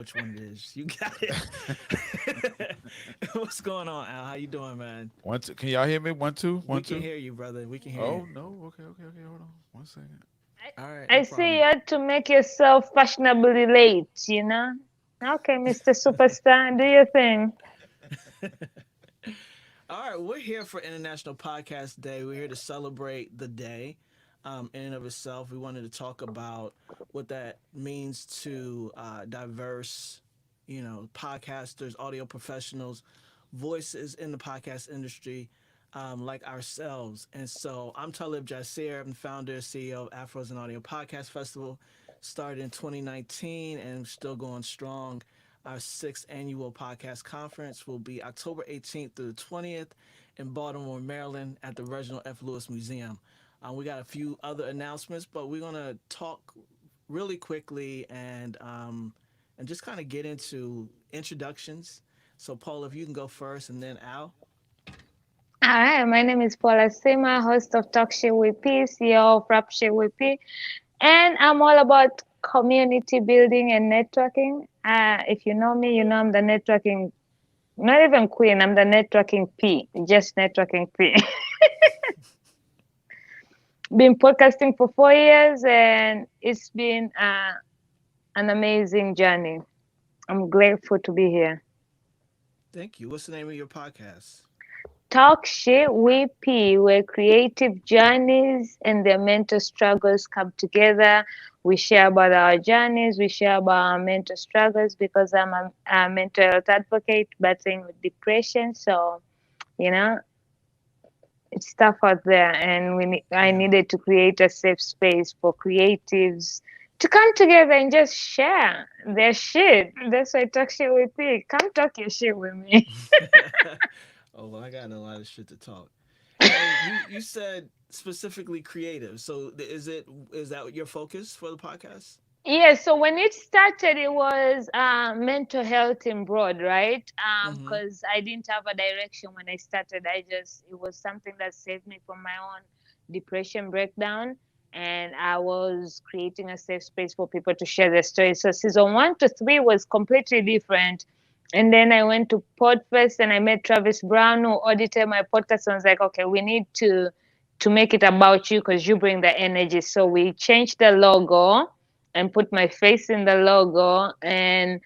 which one it is. You got it. What's going on, Al? How you doing, man? One, two. Can y'all hear me? One, two, We one, can two. hear you, brother. We can hear you. Oh no. Okay, okay, okay. Hold on. 1 second. All right, I no see problem. you had to make yourself fashionably late. Okay, Mr. Superstar, do your thing. All right, we're here for International Podcast Day. We're here to celebrate the day in and of itself. We wanted to talk about what that means to diverse, podcasters, audio professionals, voices in the podcast industry, like ourselves. And so I'm Talib Jasir. I'm the founder and CEO of Afros and Audio Podcast Festival. Started in 2019 and still going strong. Our sixth annual podcast conference will be October 18th through the 20th in Baltimore, Maryland at the Reginald F. Lewis Museum. We got a few other announcements, but we're going to talk really quickly and just kind of get into introductions. So, Paul, if you can go first, and then Al. Hi, my name is Paula Sima, host of Talk Shit with P, CEO of Rap Shit with P, and I'm all about community building and networking. If you know me, you know I'm the networking, not even queen, I'm the networking P, just networking P. Been podcasting for 4 years and it's been an amazing journey. I'm grateful to be here. Thank you. What's the name of your podcast? Talk Shit with P, where creative journeys and their mental struggles come together. We share about our journeys, we share about our mental struggles because I'm a mental health advocate battling with depression. So, you know, it's tough out there, and I Yeah. needed to create a safe space for creatives to come together and just share their shit. That's why Talk Shit with P. Come talk your shit with me. Oh, well, I got a lot of shit to talk. And you said specifically creative. So is that your focus for the podcast? Yeah, so when it started, it was mental health in broad, right? Mm-hmm. Because I didn't have a direction when I started. It was something that saved me from my own depression breakdown. And I was creating a safe space for people to share their stories. So season 1 to 3 was completely different. And then I went to Podfest and I met Travis Brown, who audited my podcast. And I was like, okay, we need to make it about you because you bring the energy. So we changed the logo and put my face in the logo, and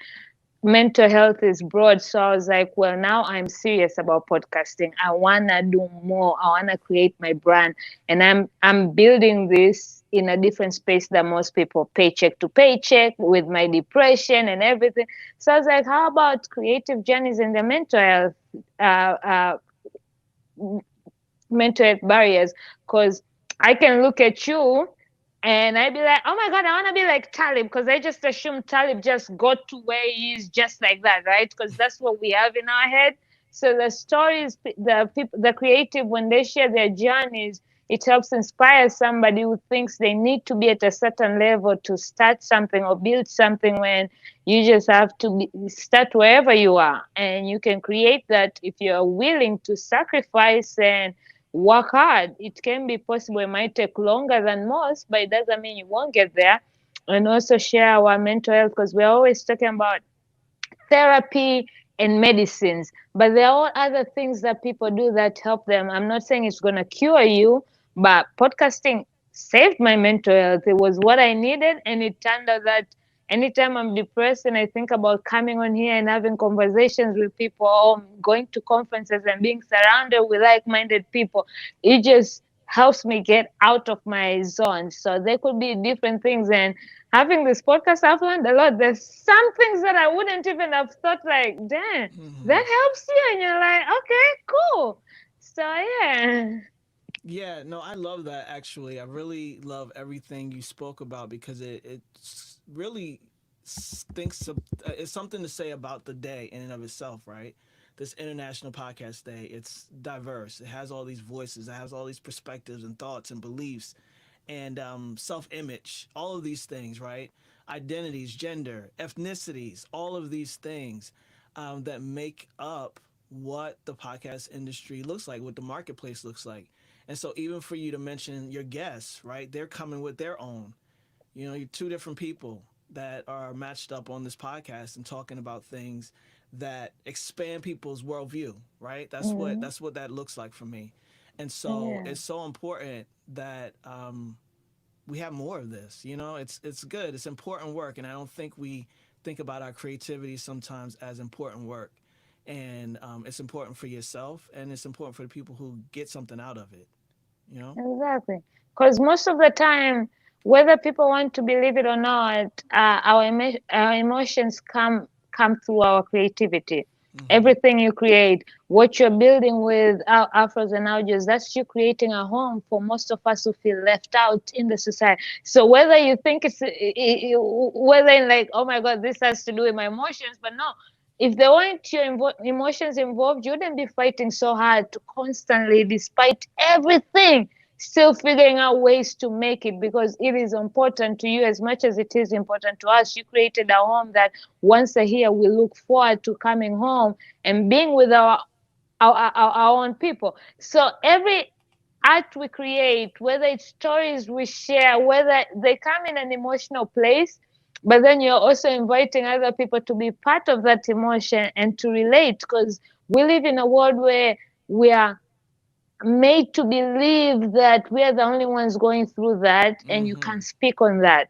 mental health is broad. So I was like, well, now I'm serious about podcasting. I wanna do more. I wanna create my brand. And I'm building this in a different space than most people, paycheck to paycheck with my depression and everything. So I was like, how about creative journeys in the uh, uh, mental health barriers? Because I can look at you and I'd be like, oh my God, I want to be like Talib because I just assume Talib just got to where he is just like that, right? Because that's what we have in our head. So the stories, the people, the creative, when they share their journeys, it helps inspire somebody who thinks they need to be at a certain level to start something or build something when you just have to start wherever you are. And you can create that if you're willing to sacrifice and work hard. It can be possible. It might take longer than most, but it doesn't mean you won't get there. And also share our mental health because we're always talking about therapy and medicines, but there are all other things that people do that help them. I'm not saying it's going to cure you, but podcasting saved my mental health. It was what I needed, and it turned out that anytime I'm depressed and I think about coming on here and having conversations with people or going to conferences and being surrounded with like-minded people, it just helps me get out of my zone. So there could be different things, and having this podcast, I've learned a lot. There's some things that I wouldn't even have thought, like, damn, Mm-hmm. that helps you. And you're like, okay, cool. So, yeah. Yeah, no, I love that actually. I really love everything you spoke about because it really thinks of, it's something to say about the day in and of itself, right? This International Podcast Day, it's diverse. It has all these voices, it has all these perspectives and thoughts and beliefs and self image, all of these things, right? Identities, gender, ethnicities, all of these things that make up what the podcast industry looks like, what the marketplace looks like. And so, even for you to mention your guests, right? They're coming with their own. You know, you're two different people that are matched up on this podcast and talking about things that expand people's worldview, right? Mhm. That's what that looks like for me. And so Yeah. it's so important that we have more of this. You know, it's good. It's important work, and I don't think we think about our creativity sometimes as important work. And it's important for yourself, and it's important for the people who get something out of it. You know. Exactly. Because most of the time, whether people want to believe it or not, our emotions come through our creativity. Hmm. Everything you create, what you're building with afros and audios, that's you creating a home for most of us who feel left out in the society. So whether you think whether like, oh my God, this has to do with my emotions, but no, if there weren't your emotions involved, you wouldn't be fighting so hard to constantly, despite everything, still figuring out ways to make it because it is important to you as much as it is important to us. You created a home that once a year we look forward to coming home and being with our own people. So every art we create, whether it's stories we share, whether they come in an emotional place, but then you're also inviting other people to be part of that emotion and to relate because we live in a world where we are made to believe that we are the only ones going through that and you can Hmm. speak on that.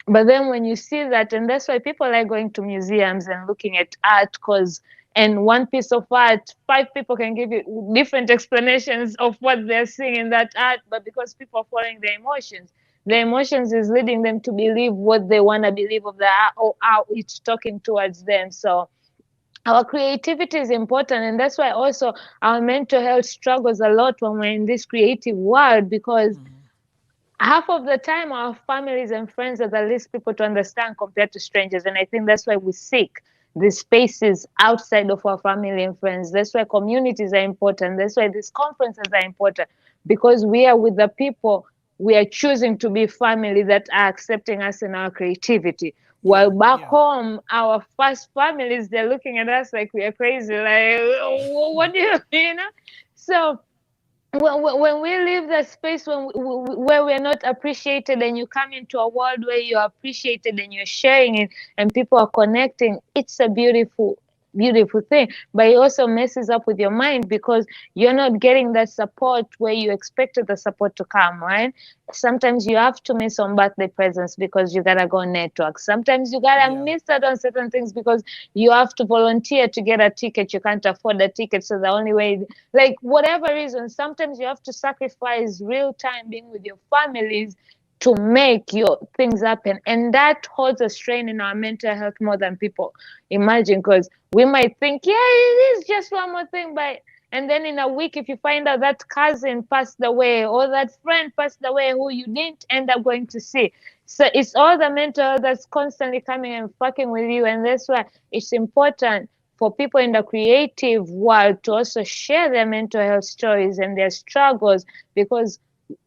But then when you see that, and that's why people like going to museums and looking at art, because and one piece of art, five people can give you different explanations of what they're seeing in that art, but because people are following their emotions is leading them to believe what they want to believe of the art or how it's talking towards them. So our creativity is important, and that's why also our mental health struggles a lot when we're in this creative world because Hmm. half of the time our families and friends are the least people to understand compared to strangers, and I think that's why we seek these spaces outside of our family and friends. That's why communities are important. That's why these conferences are important because we are with the people we are choosing to be family that are accepting us in our creativity. Yeah. While back Yeah. home, our first families, they're looking at us like we are crazy. Like, what do you, you know? So when we leave that space where we're not appreciated and you come into a world where you're appreciated and you're sharing it and people are connecting, it's a beautiful thing, but it also messes up with your mind because you're not getting that support where you expected the support to come, right? Sometimes you have to miss on birthday presents because you gotta go network. Sometimes you gotta Yeah. miss out on certain things because you have to volunteer to get a ticket, you can't afford a ticket, so the only way, like whatever reason, sometimes you have to sacrifice real time being with your families to make your things happen, and that holds a strain in our mental health more than people imagine because we might think, yeah, it is just one more thing, but and then in a week if you find out that cousin passed away or that friend passed away who you didn't end up going to see, so it's all the mental health that's constantly coming and fucking with you, and that's why it's important for people in the creative world to also share their mental health stories and their struggles because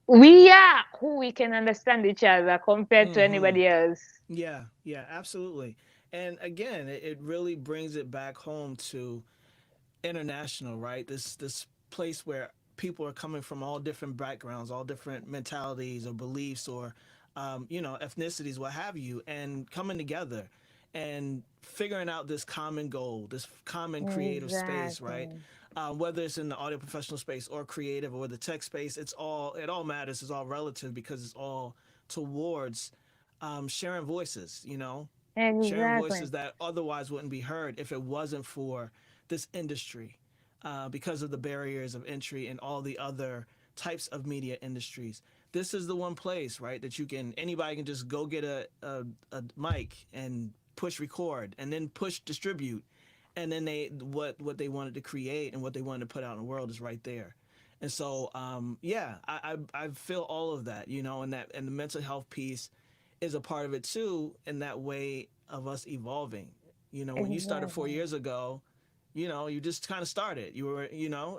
we are who we can understand each other compared to Hmm. anybody else. Yeah. Yeah. Absolutely. And again, it really brings it back home to international, right? This place where people are coming from all different backgrounds, all different mentalities or beliefs or ethnicities, what have you, and coming together and figuring out this common goal, this common creative space, right? Exactly. Whether it's in the audio professional space or creative or the tech space, it all matters. It's all relative because it's all towards sharing voices, sharing Exactly. voices that otherwise wouldn't be heard if it wasn't for this industry, because of the barriers of entry and all the other types of media industries. This is the one place, right, that anybody can just go get a mic and push record and then push distribute, and then what they wanted to create and what they wanted to put out in the world is right there. And so, yeah, I feel all of that, and the mental health piece is a part of it too, in that way of us evolving. When you started four Exactly. years ago, you just kind of started. You were,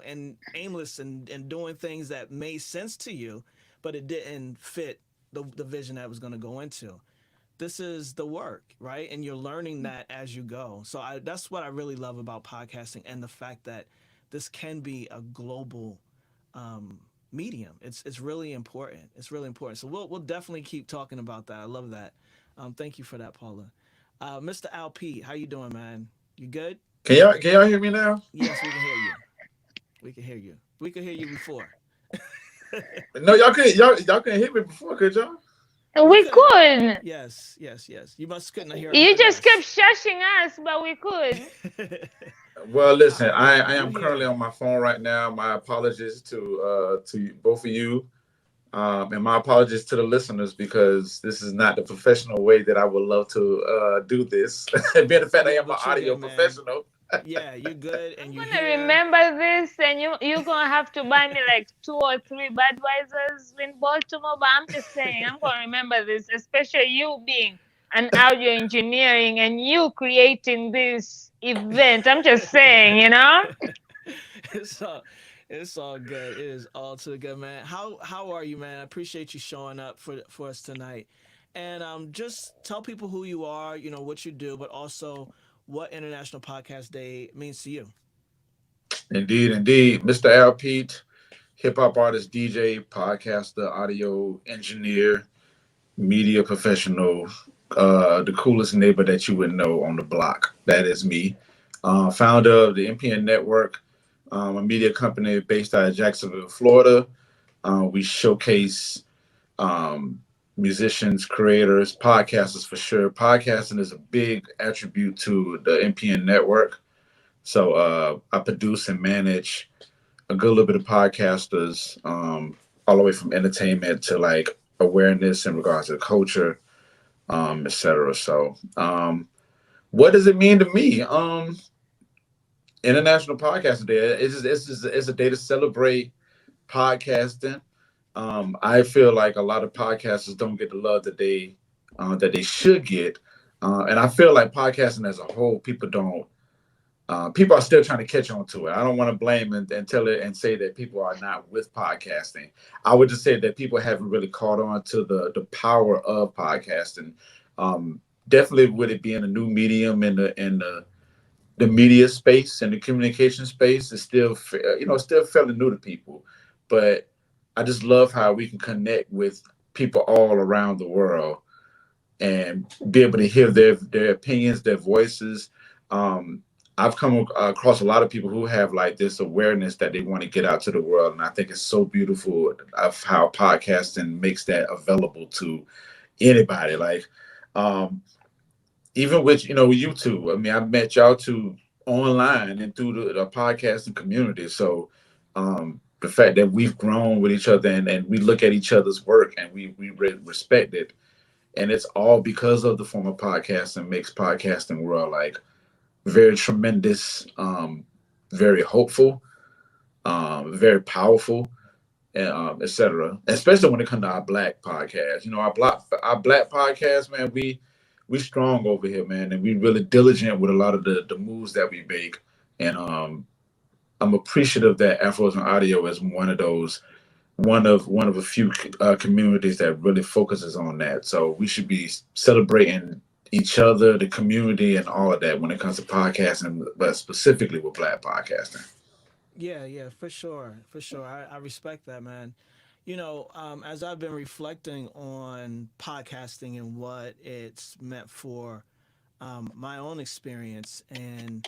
and aimless and doing things that made sense to you, but it didn't fit the vision that was going to go into. This is the work, right? And you're learning that as you go. So that's what I really love about podcasting and the fact that this can be a global medium. It's really important. It's really important. So we'll definitely keep talking about that. I love that. Thank you for that, Paula. Mr. Al Pete, how you doing, man? You good? Can y'all hear me now? Yes, we can hear you. We can hear you. We could hear you before. No, y'all couldn't hear me before, could y'all? We We could. could. Yes, yes, yes. You must couldn't hear You heard just kept us. shushing us, but we could. Well, listen, I We're am currently here. on my phone right now. My apologies to both of you, and my apologies to the listeners because this is not the professional way that I would love to do this. Being the fact I Yeah, am an but you're audio good, man. professional. Yeah, you're good, I'm and you're gonna here. remember this, and you're gonna have to buy me like 2 or 3 Budweisers in Baltimore. But I'm just saying, I'm gonna remember this, especially you being an audio engineering and you creating this event. I'm just saying, you know. it's all it's all good. It is all too good, man. How are you, man? I appreciate you showing up for us tonight. And just tell people who you are, what you do, but also what International Podcast Day means to you. Indeed, indeed, Mr. Al Pete, hip hop artist, DJ, podcaster, audio engineer, media professional, the coolest neighbor that you would know on the block. That is me. Founder of the MPN Network, a media company based out of Jacksonville, Florida. We showcase um, musicians, creators, podcasters for sure. Podcasting is a big attribute to the MPN Network. So I produce and manage a good little bit of podcasters, all the way from entertainment to like awareness in regards to culture, etc. So, what does it mean to me? International Podcasting Day. It's a day to celebrate podcasting. I feel like a lot of podcasters don't get the love that they should get, and I feel like podcasting as a whole, people are still trying to catch on to it. I don't want to blame and tell it and say that people are not with podcasting. I would just say that people haven't really caught on to the power of podcasting. Um, Definitely with it being a new medium in the media space and the communication space is still still fairly new to people. But I just love how we can connect with people all around the world and be able to hear their opinions, their voices. Um, I've come across a lot of people who have like this awareness that they want to get out to the world, and I think it's so beautiful of how podcasting makes that available to anybody. Like, um, even with YouTube. I mean, I met y'all two online and through the podcasting community. So, the fact that we've grown with each other and we look at each other's work and we respect it, and it's all because of the form of podcasting makes podcasting world like very tremendous, very hopeful, very powerful, and etc. Especially when it comes to our black podcast. Our black podcast, man, we strong over here, man, and we really diligent with a lot of the moves that we make. And I'm appreciative that Afros and Audio is one of a few communities that really focuses on that. So we should be celebrating each other, the community, and all of that when it comes to podcasting, but specifically with black podcasting. Yeah, yeah, for sure, for sure. I respect that, man. As I've been reflecting on podcasting and what it's meant for my own experience, and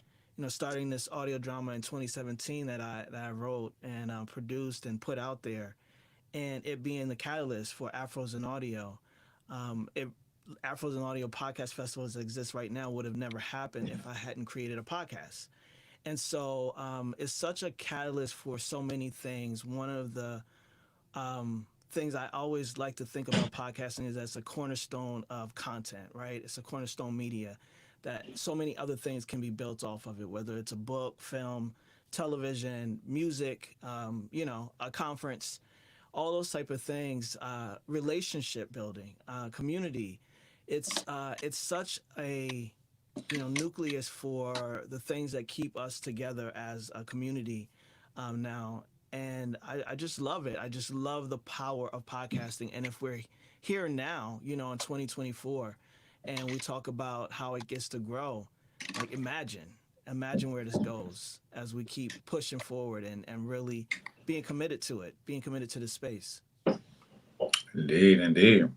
starting this audio drama in 2017 that I wrote and produced and put out there, and it being the catalyst for Afros in Audio. It Afros in Audio podcast festivals that exist right now would have never happened if I hadn't created a podcast. And so it's such a catalyst for so many things. One of the things I always like to think about podcasting is that it's a cornerstone of content, right? It's a cornerstone media that so many other things can be built off of it, whether it's a book, film, television, music, a conference, all those type of things, relationship building, community. It's such a nucleus for the things that keep us together as a community now. And I just love it. I just love the power of podcasting. And if we're here now, in 2024, and we talk about how it gets to grow, like imagine where this goes as we keep pushing forward and really being committed to it, being committed to the space. Indeed, indeed.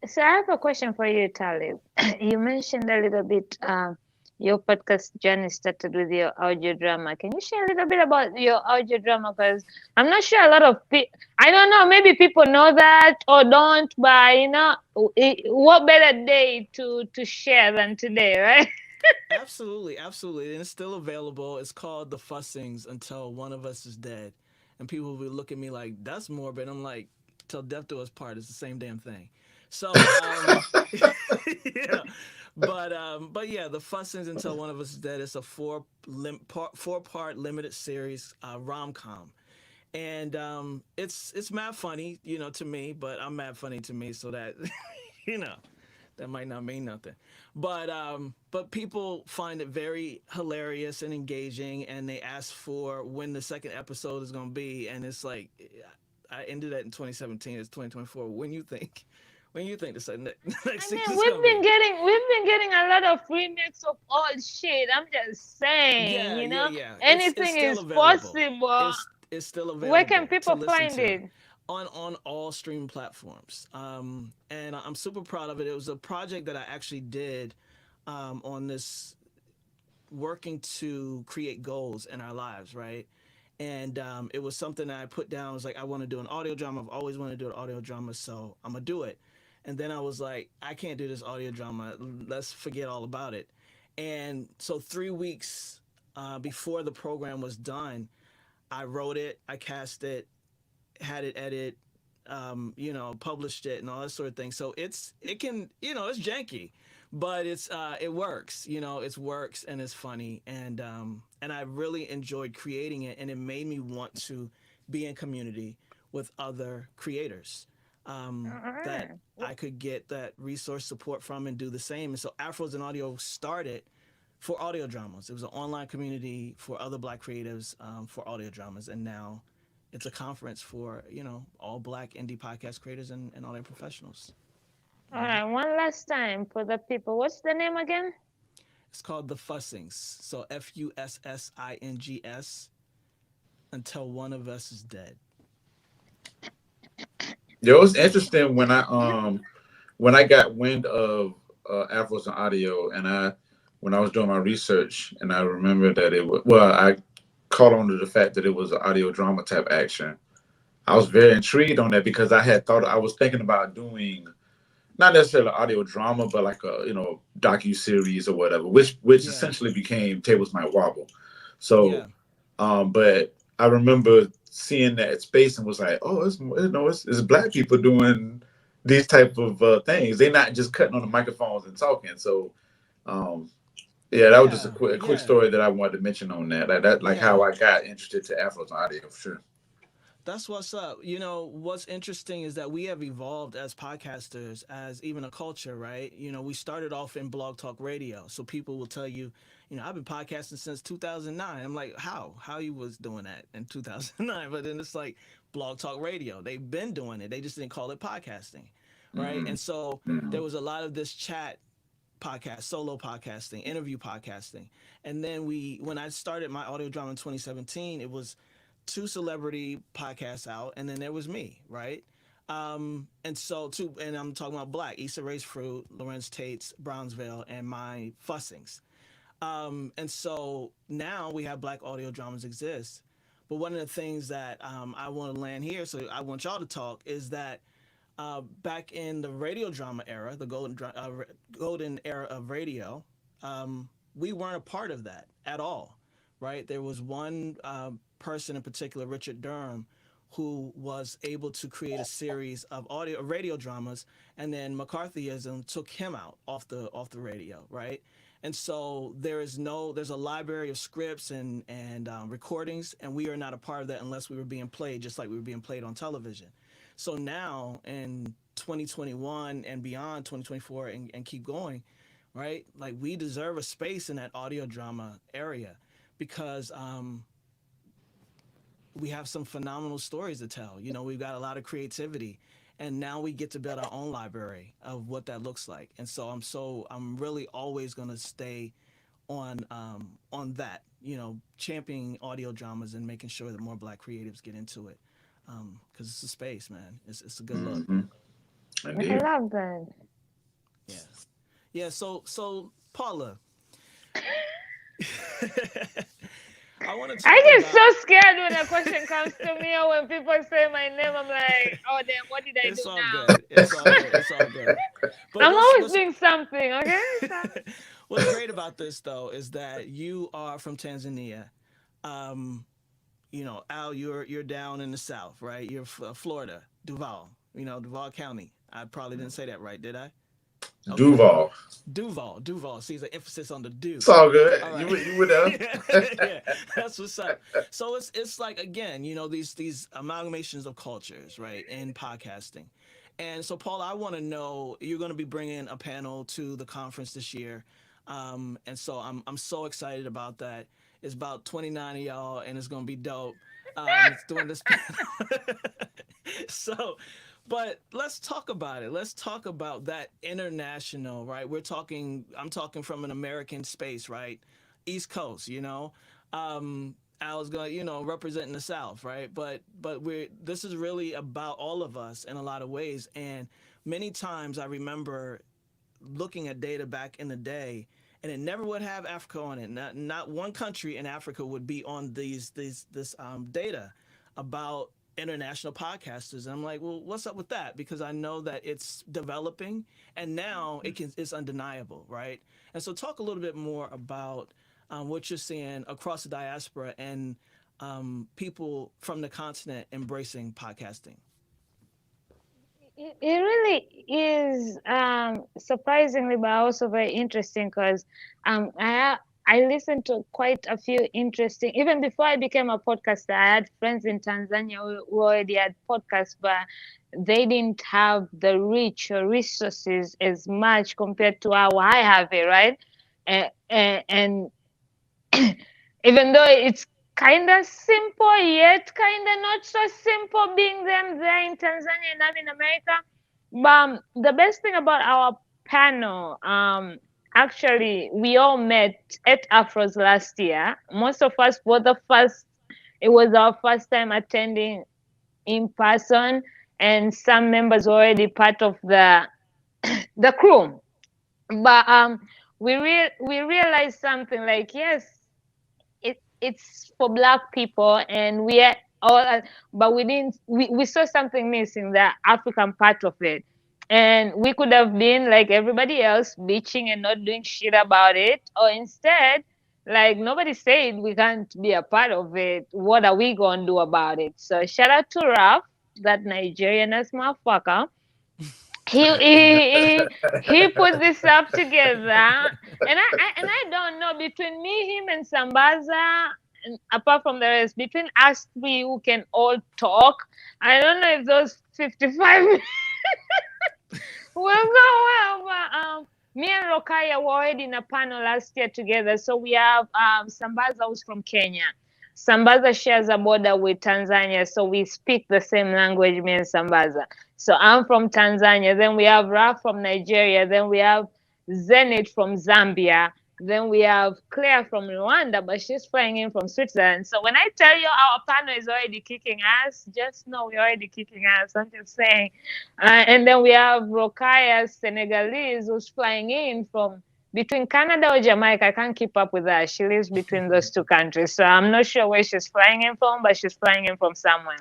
So I have a question for you, Talib. You mentioned a little bit your podcast journey started with your audio drama. Can you share a little bit about your audio drama? Because I'm not sure a lot of people, I don't know, maybe people know that or don't, but what better day to share than today, right? Absolutely, absolutely. And it's still available. It's called The Fussings Until One of Us is Dead. And people will look at me like, that's morbid. I'm like, till death do us part. It's the same damn thing. So, yeah. But yeah, The Fussings Until One of Us is Dead. It's a four part limited series rom com. And it's mad funny, to me, but I'm mad funny to me, so that you know that might not mean nothing. But people find it very hilarious and engaging, and they ask for when the second episode is going to be, and it's like I ended that in 2017. It's 2024. When you think the next I season mean, is going to be? we've been getting a lot of remakes of old shit. I'm just saying, Yeah, yeah, yeah. It's anything still is available. possible. It's still Where can available to people listen find to it? on all streaming platforms. And I'm super proud of it. It was a project that I actually did on this, working to create goals in our lives, right? And it was something that I put down. I was like, I want to do an audio drama. I've always wanted to do an audio drama, so I'm gonna do it. And then I was like, I can't do this audio drama. Let's forget all about it. And so 3 weeks before the program was done, I wrote it, I cast it, had it edit, published it and all that sort of thing. So it's janky, but it works. It works and it's funny, and I really enjoyed creating it, and it made me want to be in community with other creators that Uh-uh. I could get that resource support from and do the same. And so Afros and Audio started for audio dramas. It was an online community for other Black creatives for audio dramas, and now it's a conference for all Black indie podcast creators and audio professionals. All right, one last time for the people. What's the name again? It's called The Fussings. So Fussings, until one of us is dead. Yo, it's interesting when I got wind of Afros and Audio, and when I was doing my research, and I remember that I caught on to the fact that it was an audio drama type action. I was very intrigued on that because I was thinking about doing not necessarily audio drama, but like a docu series or whatever, which Yeah, essentially became Tables Might Wobble. So, yeah, but I remember seeing that space and was like, oh, it's Black people doing these type of things. They're not just cutting on the microphones and talking. So, um, yeah, that was just a yeah, quick yeah, story that I wanted to mention on that. Like yeah. how I got interested to Afros and Audio for sure. That's what's up. What's interesting is that we have evolved as podcasters, as even a culture, right? We started off in Blog Talk Radio. So people will tell you, I've been podcasting since 2009. I'm like, how? How you was doing that in 2009? But then it's like Blog Talk Radio. They've been doing it. They just didn't call it podcasting, right? Mm-hmm. And so Mm-hmm. there was a lot of this chat podcast, solo podcasting, interview podcasting. And then when I started my audio drama in 2017, it was two celebrity podcasts out, and then there was me, right? And I'm talking about Black, Issa Rae's Fruit, Lorenz Tate's Brownsville, and my Fussings. And so now we have Black audio dramas exist. But one of the things that I want to land here, so I want y'all to talk, is that back in the radio drama era, the golden era of radio, we weren't a part of that at all, right? There was one person in particular, Richard Durham, who was able to create a series of radio dramas, and then McCarthyism took him out off the radio, right? And so there's a library of scripts and recordings, and we are not a part of that unless we were being played, just like we were being played on television. So now in 2021 and beyond, 2024 and keep going, right? Like, we deserve a space in that audio drama area because we have some phenomenal stories to tell. We've got a lot of creativity, and now we get to build our own library of what that looks like. And so I'm really always going to stay on that, championing audio dramas and making sure that more Black creatives get into it. Because it's a space, man. It's a good look. Mm-hmm. I Indeed. love that. Yeah. So Paula, I want to I talk get about. so scared when a question comes to me or when people say my name. I'm like, oh damn, what did I do It's all now? good. It's all good. It's all good. But I'm what's always what's doing something, okay? So, what's great about this though is that you are from Tanzania. Um, Al, you're down in the south, right? You're Florida, Duval. Duval County. I probably didn't say that right, did I? Okay. Duval. Duval. See, there's an emphasis on the do. It's all good. All right. You were there. Yeah, that's what's up. So it's like again, these amalgamations of cultures, right, in podcasting. And so, Paul, I want to know you're going to be bringing a panel to the conference this year, and so I'm so excited about that. It's about 29 of y'all, and it's going to be dope. It's doing this panel. So, but let's talk about it. Let's talk about that international, right? I'm talking from an American space, right? East Coast, I was going, representing the South, right? But this is really about all of us in a lot of ways. And many times I remember looking at data back in the day, and it never would have Africa on it. Not one country in Africa would be on this data about international podcasters. And I'm like, well, what's up with that? Because I know that it's developing, and now it's undeniable, right? And so, talk a little bit more about what you're seeing across the diaspora and people from the continent embracing podcasting. it really is surprisingly, but also very interesting because I listened to quite a few interesting. Even before I became a podcaster, I had friends in Tanzania who already had podcasts, but they didn't have the reach or resources as much compared to how I have it, right? And even though it's kind of simple, yet kind of not so simple being them there in Tanzania and I'm in America. But the best thing about our panel, actually, we all met at Afros last year. Most of us were it was our first time attending in person, and some members were already part of the crew. But we realized something like, yes, it's for Black people, and we are all, but we didn't. We saw something missing, the African part of it, and we could have been like everybody else, bitching and not doing shit about it, or instead, like nobody said we can't be a part of it. What are we gonna do about it? So shout out to Raf, that Nigerian ass motherfucker. he he he put this up together, and I don't know, between me, him, and Sambaza, and apart from the rest, between us three who can all talk, I don't know if those 55 will go well. But me and Rokaya were already in a panel last year together. So we have Sambaza, who's from Kenya. Sambaza shares a border with Tanzania, so we speak the same language, me and Sambaza. So I'm from Tanzania. Then we have Raf from Nigeria. Then we have Zenit from Zambia. Then we have Claire from Rwanda, but she's flying in from Switzerland. So when I tell you our panel is already kicking ass, just know we're already kicking ass. I'm just saying. And then we have Rokaya, Senegalese, who's flying in from between Canada or Jamaica. I can't keep up with that. She lives between those two countries. So I'm not sure where she's flying in from, but she's flying in from somewhere.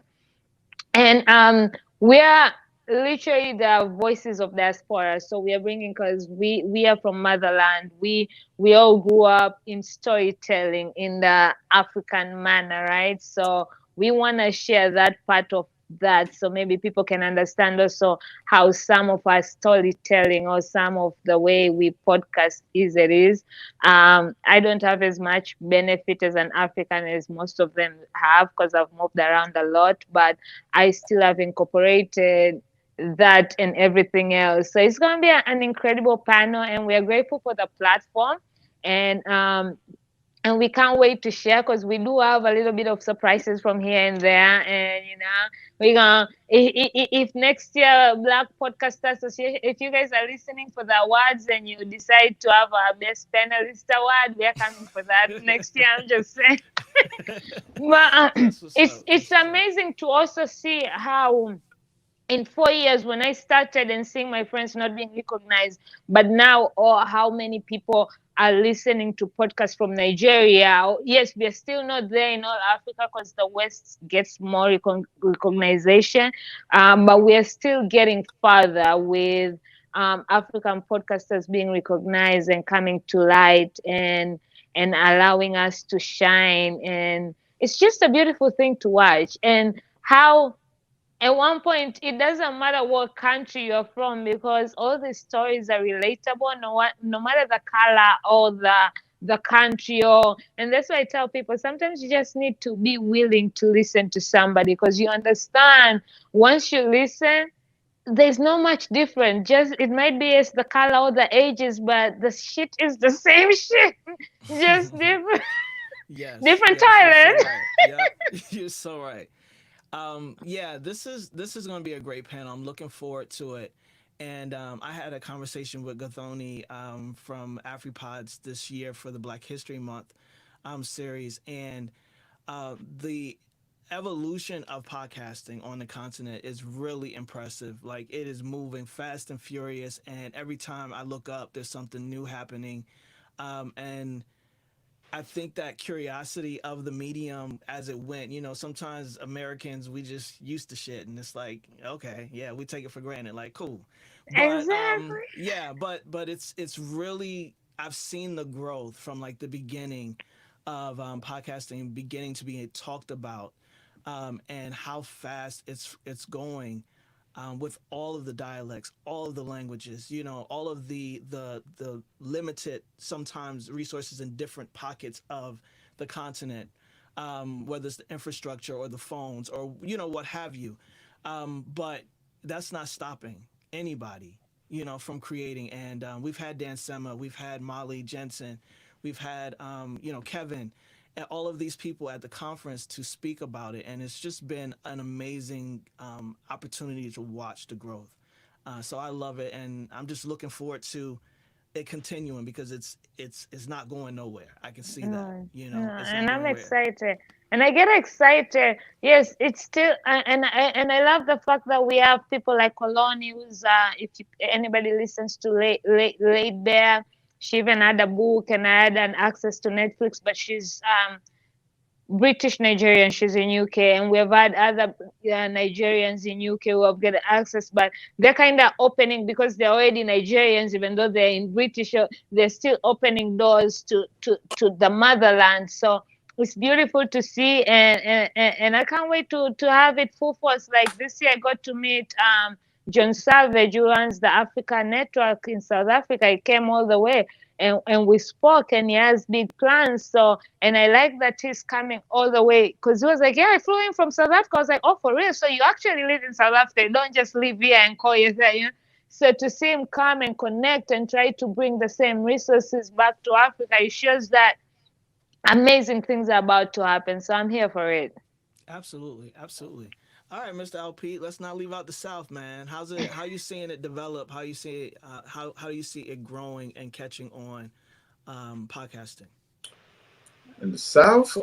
And we are literally the voices of diaspora. So we are bringing, because we are from motherland. We all grew up in storytelling in the African manner, right? So we want to share that part of that, so maybe people can understand also how some of our storytelling or some of the way we podcast is. I don't have as much benefit as an African as most of them have, because I've moved around a lot, but I still have incorporated that and everything else. So it's going to be an incredible panel, and we are grateful for the platform. And we can't wait to share, because we do have a little bit of surprises from here and there. And we're gonna, if next year Black Podcaster Association, if you guys are listening for the awards and you decide to have our best panelist award, we are coming for that next year. I'm just saying. But it's amazing to also see how in 4 years when I started and seeing my friends not being recognized, but now, how many people are listening to podcasts from Nigeria. Yes, we are still not there in all Africa because the West gets more recognition, but we are still getting further with African podcasters being recognized and coming to light and allowing us to shine. And it's just a beautiful thing to watch. And how at one point it doesn't matter what country you're from because all these stories are relatable no matter the color or the country. Or and that's why I tell people sometimes you just need to be willing to listen to somebody because you understand once you listen there's no much different. Just it might be as the color or the ages, but the shit is the same shit, just different Yes, different yes, you're so Thailand. right. Yeah, you're so right. Yeah, this is going to be a great panel. I'm looking forward to it. And I had a conversation with Gathoni from AfriPods this year for the Black History Month series, and the evolution of podcasting on the continent is really impressive. Like it is moving fast and furious, and every time I look up, there's something new happening. And I think that curiosity of the medium as it went, sometimes Americans we just used to shit and it's like, okay, yeah, we take it for granted, like cool. But Exactly. yeah, but it's really I've seen the growth from like the beginning of podcasting beginning to be talked about and how fast it's going with all of the dialects, all of the languages, all of the limited sometimes resources in different pockets of the continent, whether it's the infrastructure or the phones or what have you. But that's not stopping anybody, from creating. And we've had Dan Sema, we've had Molly Jensen, we've had Kevin and all of these people at the conference to speak about it, and it's just been an amazing opportunity to watch the growth. So I love it, and I'm just looking forward to it continuing because it's not going nowhere. I can see that. No, It's not and I'm going anywhere. excited, and I get excited. Yes, it's still, and I love the fact that we have people like Coloni, who's anybody listens to Laid Bear, she even had a book, and I had an access to Netflix, but she's British Nigerian. She's in UK, and we've had other Nigerians in UK who have got access, but they're kind of opening because they're already Nigerians, even though they're in British. They're still opening doors to the motherland. So it's beautiful to see, and I can't wait to have it full force. Like this year, I got to meet John Savage, who runs the Africa Network in South Africa. He came all the way. And we spoke, and he has big plans. So, and I like that he's coming all the way because he was like, "Yeah, I flew in from South Africa." I was like, "Oh, for real? So you actually live in South Africa? You don't just live here and call yourself, you know?" So to see him come and connect and try to bring the same resources back to Africa, it shows that amazing things are about to happen. So I'm here for it. Absolutely, absolutely. All right, Mr. LP, let's not leave out the South, man. How's it? How you seeing it develop? How you see it? How do you see it growing and catching on podcasting? In the South,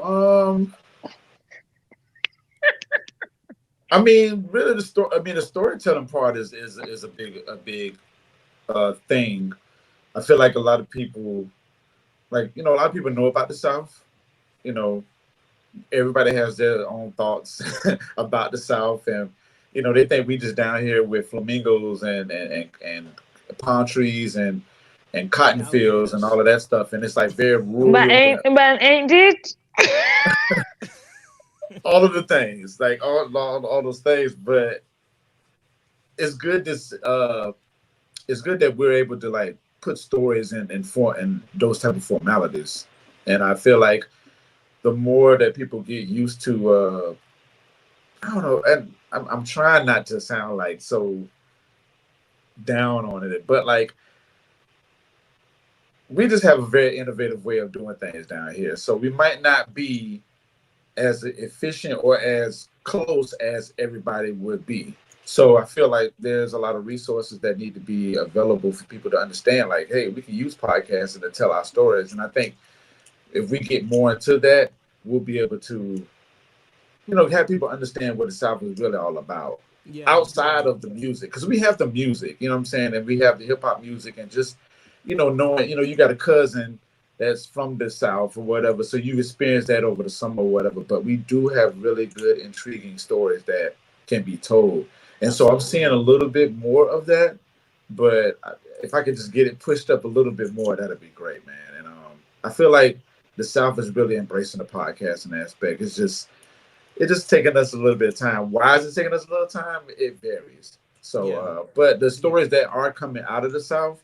I mean, really, the story. I mean, the storytelling part is a big thing. I feel like a lot of people, like a lot of people know about the South. You know, everybody has their own thoughts about the South, and they think we just down here with flamingos and palm trees and cotton fields and Alligators. all of that stuff, and it's like very But rural. ain't it? All of the things, like all those things, but it's good. It's good that we're able to like put stories in those type of formalities, and I feel like the more that people get used to, I don't know, and I'm trying not to sound like so down on it, but like we just have a very innovative way of doing things down here, so we might not be as efficient or as close as everybody would be. So I feel like there's a lot of resources that need to be available for people to understand, like, hey, we can use podcasting to tell our stories. And I think if we get more into that, we'll be able to, have people understand what the South is really all about. Yeah, outside yeah, of the music, because we have the music, you know what I'm saying, and we have the hip hop music, and just knowing, you got a cousin that's from the South or whatever, so you experience that over the summer or whatever. But we do have really good, intriguing stories that can be told, and so I'm seeing a absolutely. little bit more of that. But if I could just get it pushed up a little bit more, that'd be great, man. And I feel like the South is really embracing the podcasting aspect. It's just taking us a little bit of time. Why is it taking us a little time? It varies. So, Yeah, but the yeah, stories that are coming out of the South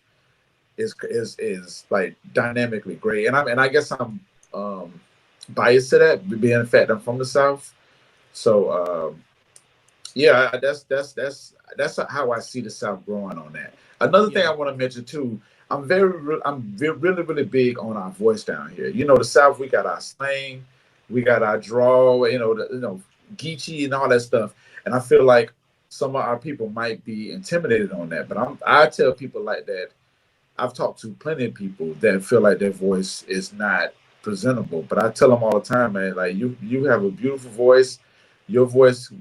is like dynamically great. And I guess I'm biased to that, being the fact I'm from the South. So yeah, that's how I see the South growing on that. Another thing yeah, I want to mention too, really really big on our voice down here. The South, we got our slang, we got our drawl, Geechee and all that stuff. And I feel like some of our people might be intimidated on that, but I tell people like that. I've talked to plenty of people that feel like their voice is not presentable, but I tell them all the time, man, like you have a beautiful voice. Your voice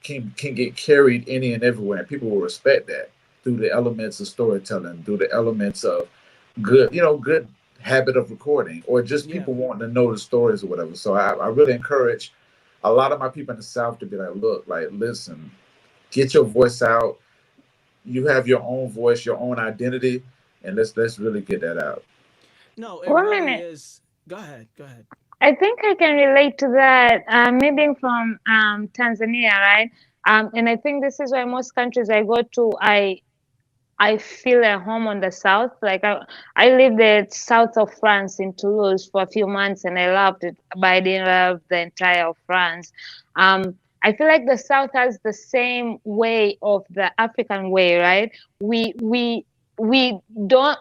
can get carried any and everywhere, and people will respect that through the elements of storytelling, through the elements of good habit of recording, or just yeah. people wanting to know the stories or whatever. So I really encourage a lot of my people in the South to be like, look, like, listen, get your voice out. You have your own voice, your own identity, and let's really get that out. No, it One really minute. is. Go ahead, go ahead. I think I can relate to that. Me being from Tanzania, right? And I think this is why most countries I go to, I feel at home on the south. Like I lived at south of France in Toulouse for a few months, and I loved it, but I didn't love the entire of France. I feel like the south has the same way of the African way, right? We don't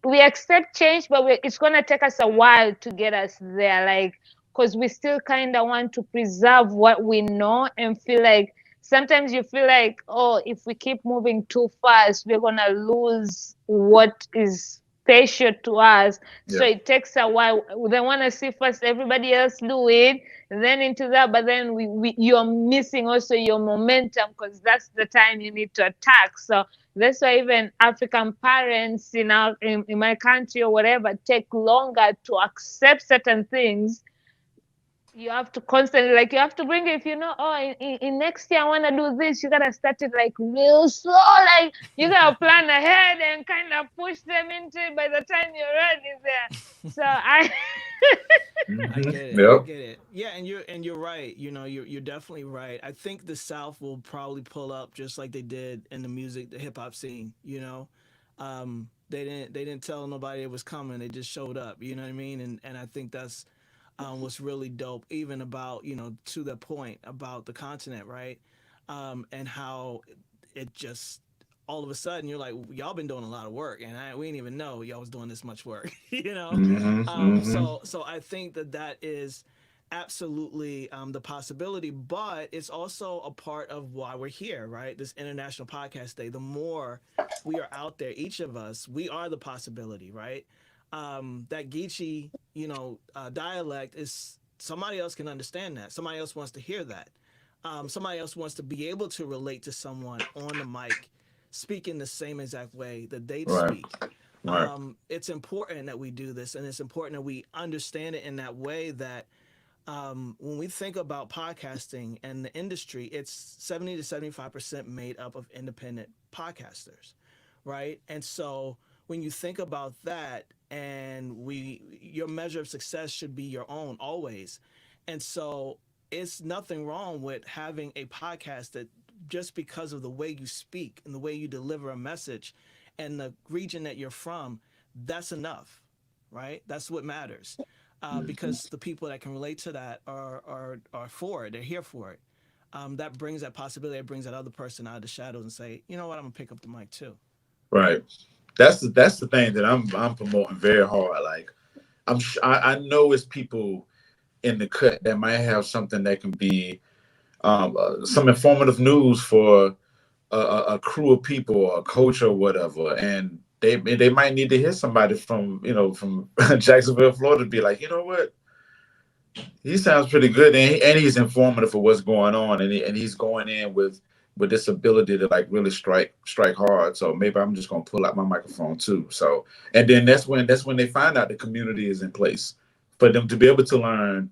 we accept change, but it's gonna take us a while to get us there. Like, because we still kind of want to preserve what we know and feel like sometimes you feel like, oh, if we keep moving too fast, we're gonna lose what is special to us. So Yeah. it takes a while. They want to see first everybody else do it, then into that, but then you're missing also your momentum because that's the time you need to attack. So that's why even African parents in my country or whatever take longer to accept certain things. You have to constantly, like, you have to bring it. If you know, oh, in next year I want to do this, you gotta start it like real slow. Like, you gotta plan ahead and kind of push them into it by the time you're ready there. So I I Hmm. get it. I Yep. get it. Yeah, and you're right. You're definitely right. I think the South will probably pull up just like they did in the music, the hip hop scene. They didn't tell nobody it was coming. They just showed up. You know what I mean? And I think that's what's really dope. Even about to the point about the continent, right? And how it just all of a sudden you're like, y'all been doing a lot of work, and we didn't even know y'all was doing this much work. you know Hmm. Hmm. so I think that is absolutely the possibility, but it's also a part of why we're here, right? This International Podcast Day. The more we are out there, each of us, we are the possibility, right? That Geechee, dialect is somebody else can understand that. Somebody else wants to hear that. Somebody else wants to be able to relate to someone on the mic speaking the same exact way that they Right. speak. Right. It's important that we do this, and it's important that we understand it in that way that when we think about podcasting and the industry, it's 70 to 75% made up of independent podcasters, right? And so when you think about that, and your measure of success should be your own always. And so it's nothing wrong with having a podcast that just because of the way you speak and the way you deliver a message and the region that you're from, that's enough, right? That's what matters. Because the people that can relate to that are for it. They're here for it. That brings that possibility. It brings that other person out of the shadows and say, you know what, I'm gonna pick up the mic too. Right. That's the thing that I'm promoting very hard. Like, I know it's people in the cut that might have something that can be some informative news for a crew of people or a coach or whatever, and they might need to hear somebody from Jacksonville, Florida, be like, you know what, he sounds pretty good, and he's informative for what's going on, and he's going in with with this ability to like really strike hard. So maybe I'm just gonna pull out my microphone too. So and then that's when they find out the community is in place for them to be able to learn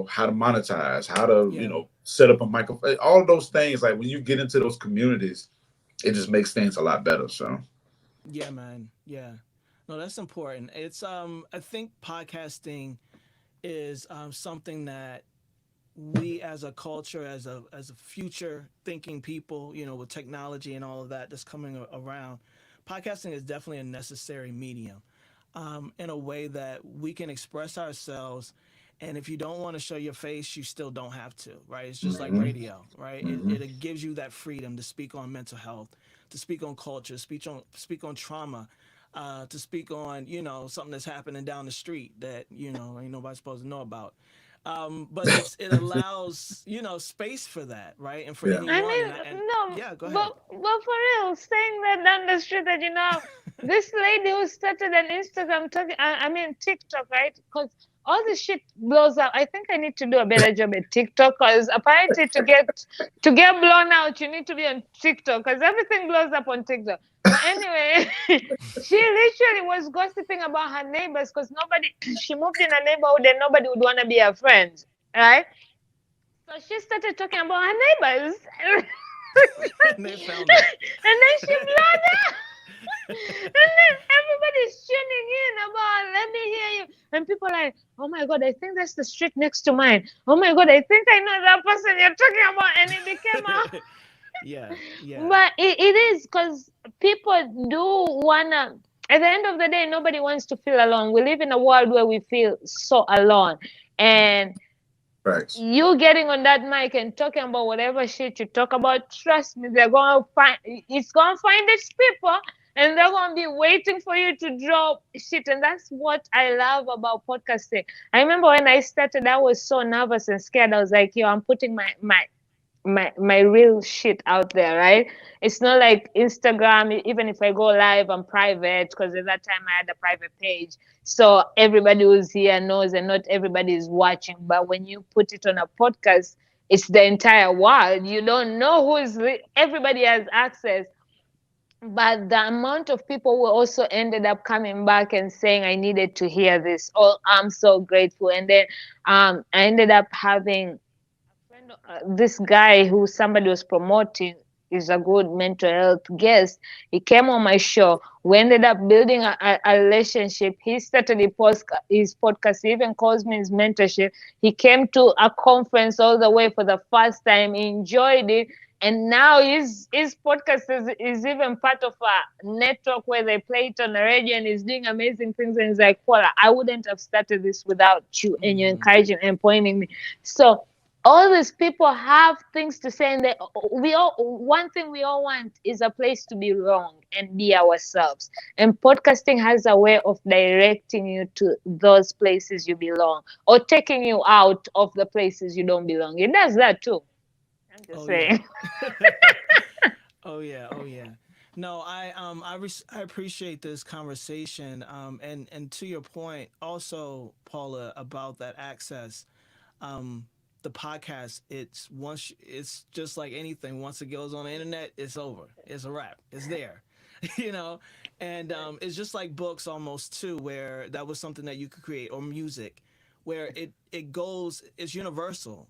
how to monetize, how to, Yeah. set up a microphone, all of those things. Like when you get into those communities, it just makes things a lot better. So Yeah, man. Yeah. No, that's important. It's I think podcasting is something that we as a culture, as a future thinking people, with technology and all of that that's coming around, podcasting is definitely a necessary medium, in a way that we can express ourselves. And if you don't want to show your face, you still don't have to, right? It's just like hmm radio, right? It gives you that freedom to speak on mental health, to speak on culture, speak on trauma, to speak on something that's happening down the street that ain't nobody supposed to know about. But it allows space for that, right? And for yeah, I anyone, and mean, no, yeah, go ahead. but for real, saying that down the street that this lady who started an Instagram talking, I mean TikTok, right? Because all this shit blows up. I think I need to do a better job at TikTok because apparently to get blown out, you need to be on TikTok because everything blows up on TikTok. But anyway, she literally was gossiping about her neighbors because she moved in a neighborhood and nobody would want to be her friend, right? So she started talking about her neighbors. And they found her. And then she blew up. And then everybody's tuning in about, let me hear you. And people are like, oh my God, I think that's the street next to mine. Oh my God, I think I know that person you're talking about. And it became a. Yeah, yeah, But it is because people do wanna. At the end of the day, nobody wants to feel alone. We live in a world where we feel so alone, and thanks. you getting on that mic and talking about whatever shit you talk about, trust me, it's gonna find its people, and they're gonna be waiting for you to drop shit. And that's what I love about podcasting. I remember when I started, I was so nervous and scared. I was like, yo, I'm putting my real shit out there, right? It's not like Instagram. Even if I go live, I'm private because at that time I had a private page, so everybody who's here knows, and not everybody is watching. But when you put it on a podcast, it's the entire world. You don't know everybody has access. But the amount of people who also ended up coming back and saying, I needed to hear this. Oh, I'm so grateful. And then I ended up having this guy who somebody was promoting is a good mental health guest. He came on my show. We ended up building a relationship. He started his podcast. He even calls me his mentorship. He came to a conference all the way for the first time. He enjoyed it. And now his podcast is even part of a network where they play it on the radio, and he's doing amazing things. And he's like, Paula, I wouldn't have started this without you and your encouraging and pointing me. So all these people have things to say, and one thing we all want is a place to be wrong and be ourselves. And podcasting has a way of directing you to those places you belong, or taking you out of the places you don't belong. It does that too. I'm just Oh yeah. saying. Oh yeah. Oh yeah. No, I appreciate this conversation. And to your point, also, Paula, about that access. Um, the podcast, it's just like anything. Once it goes on the internet, it's over. It's a wrap. It's there. you know, and it's just like books almost too, where that was something that you could create, or music, where it goes. It's universal.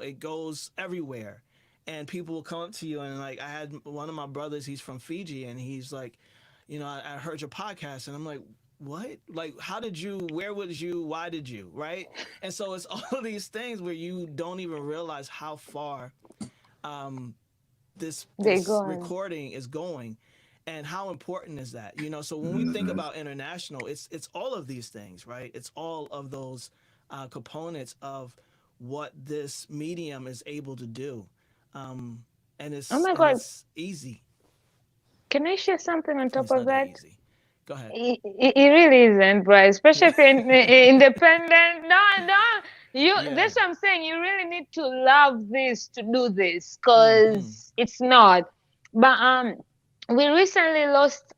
It goes everywhere, and people will come up to you and like I had one of my brothers. He's from Fiji, and he's like, I heard your podcast, and I'm like, what? Like, how did you? Where was you? Why did you? Right? And so it's all of these things where you don't even realize how far um, this They go this on. recording is going, and how important is that? So when we think about international, it's all of these things, right? It's all of those components of what this medium is able to do, and Oh it's my and God. it's easy. Can I share something on top It's of not that that? easy. Go ahead. It really isn't, bro. Especially Yeah. if you're independent. No, no. Yeah. That's what I'm saying. You really need to love this to do this, Hmm. because it's not. But we recently lost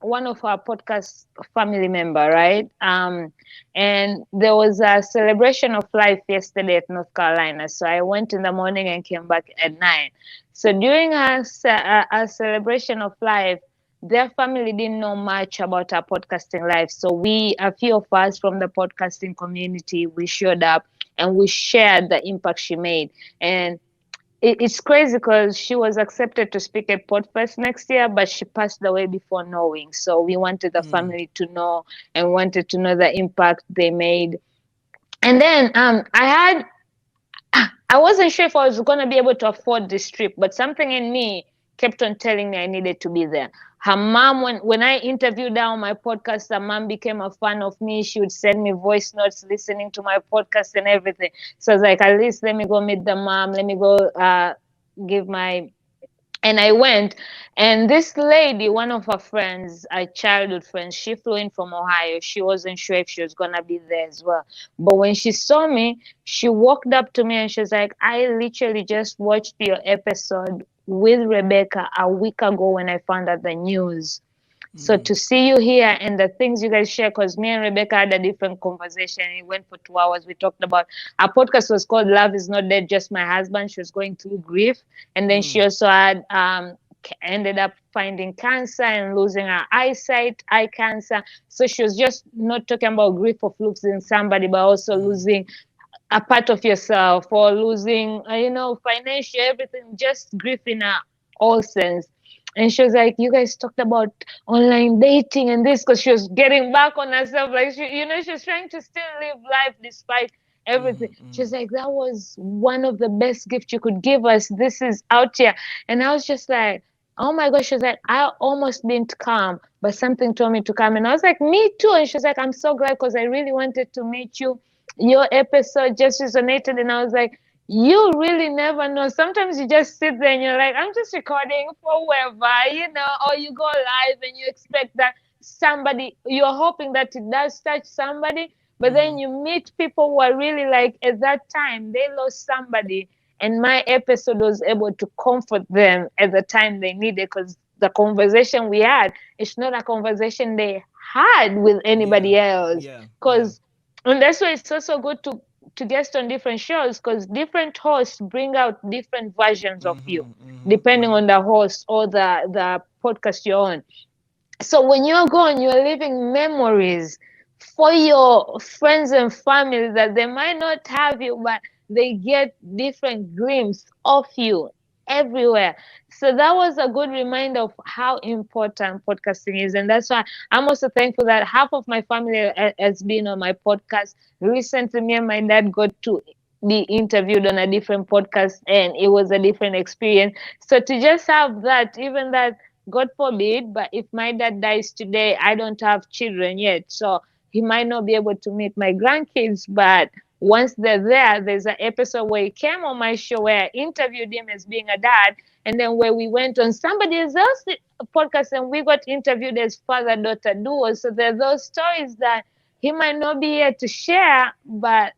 one of our podcast family member, right? And there was a celebration of life yesterday at North Carolina. So I went in the morning and came back at 9. So during our celebration of life, their family didn't know much about our podcasting life. So a few of us from the podcasting community, we showed up and we shared the impact she made. And it's crazy because she was accepted to speak at Podfest next year, but she passed away before knowing. So we wanted the Mm, family to know and wanted to know the impact they made. And then I wasn't sure if I was gonna be able to afford this trip, but something in me kept on telling me I needed to be there. Her mom, when I interviewed her on my podcast, her mom became a fan of me. She would send me voice notes listening to my podcast and everything. So I was like, at least let me go meet the mom. Let me go give my and I went, and this lady, one of her friends, a childhood friend, she flew in from Ohio. She wasn't sure if she was gonna be there as well. But when she saw me, she walked up to me and she was like, I literally just watched your episode with Rebecca a week ago when I found out the news. So mm, to see you here and the things you guys share, because me and Rebecca had a different conversation. It went for 2 hours. We talked about our podcast was called "Love Is Not Dead, Just My Husband." She was going through grief, and then she mm, also had ended up finding cancer and losing her eyesight, eye cancer. So she was just not talking about grief of losing somebody, but also mm, losing a part of yourself or losing, financial, everything, just grief in a all sense. And she was like, you guys talked about online dating and this because she was getting back on herself. Like, she was trying to still live life despite everything. mm, She was mm, like, that was one of the best gifts you could give us. This is out here. And I was just like, oh my gosh. She was like, I almost didn't come, but something told me to come. And I was like, me too. And she was like, I'm so glad because I really wanted to meet you. Your episode just resonated, and I was like, you really never know. Sometimes you just sit there and you're like, I'm just recording for whoever, or you go live and you expect that somebody, you're hoping that it does touch somebody, but then mm. you meet people who are really like, at that time they lost somebody, and my episode was able to comfort them at the time they needed, because the conversation we had, it's not a conversation they had with Yeah, anybody else. yeah, yeah. Because and that's why it's also good to guest on different shows, because different hosts bring out different versions of you Mm-hmm, mm-hmm, depending mm-hmm. on the host or the podcast you're on. So when you're gone, you're leaving memories for your friends and family that they might not have you, but they get different glimpses of you everywhere. So that was a good reminder of how important podcasting is. And that's why I'm also thankful that half of my family has been on my podcast. Recently, me and my dad got to be interviewed on a different podcast, and it was a different experience. So to just have that, even that, God forbid, but if my dad dies today, I don't have children yet. So he might not be able to meet my grandkids, but once they're there, there's an episode where he came on my show where I interviewed him as being a dad, and then where we went on somebody else's podcast and we got interviewed as father-daughter duo. So there's those stories that he might not be here to share, but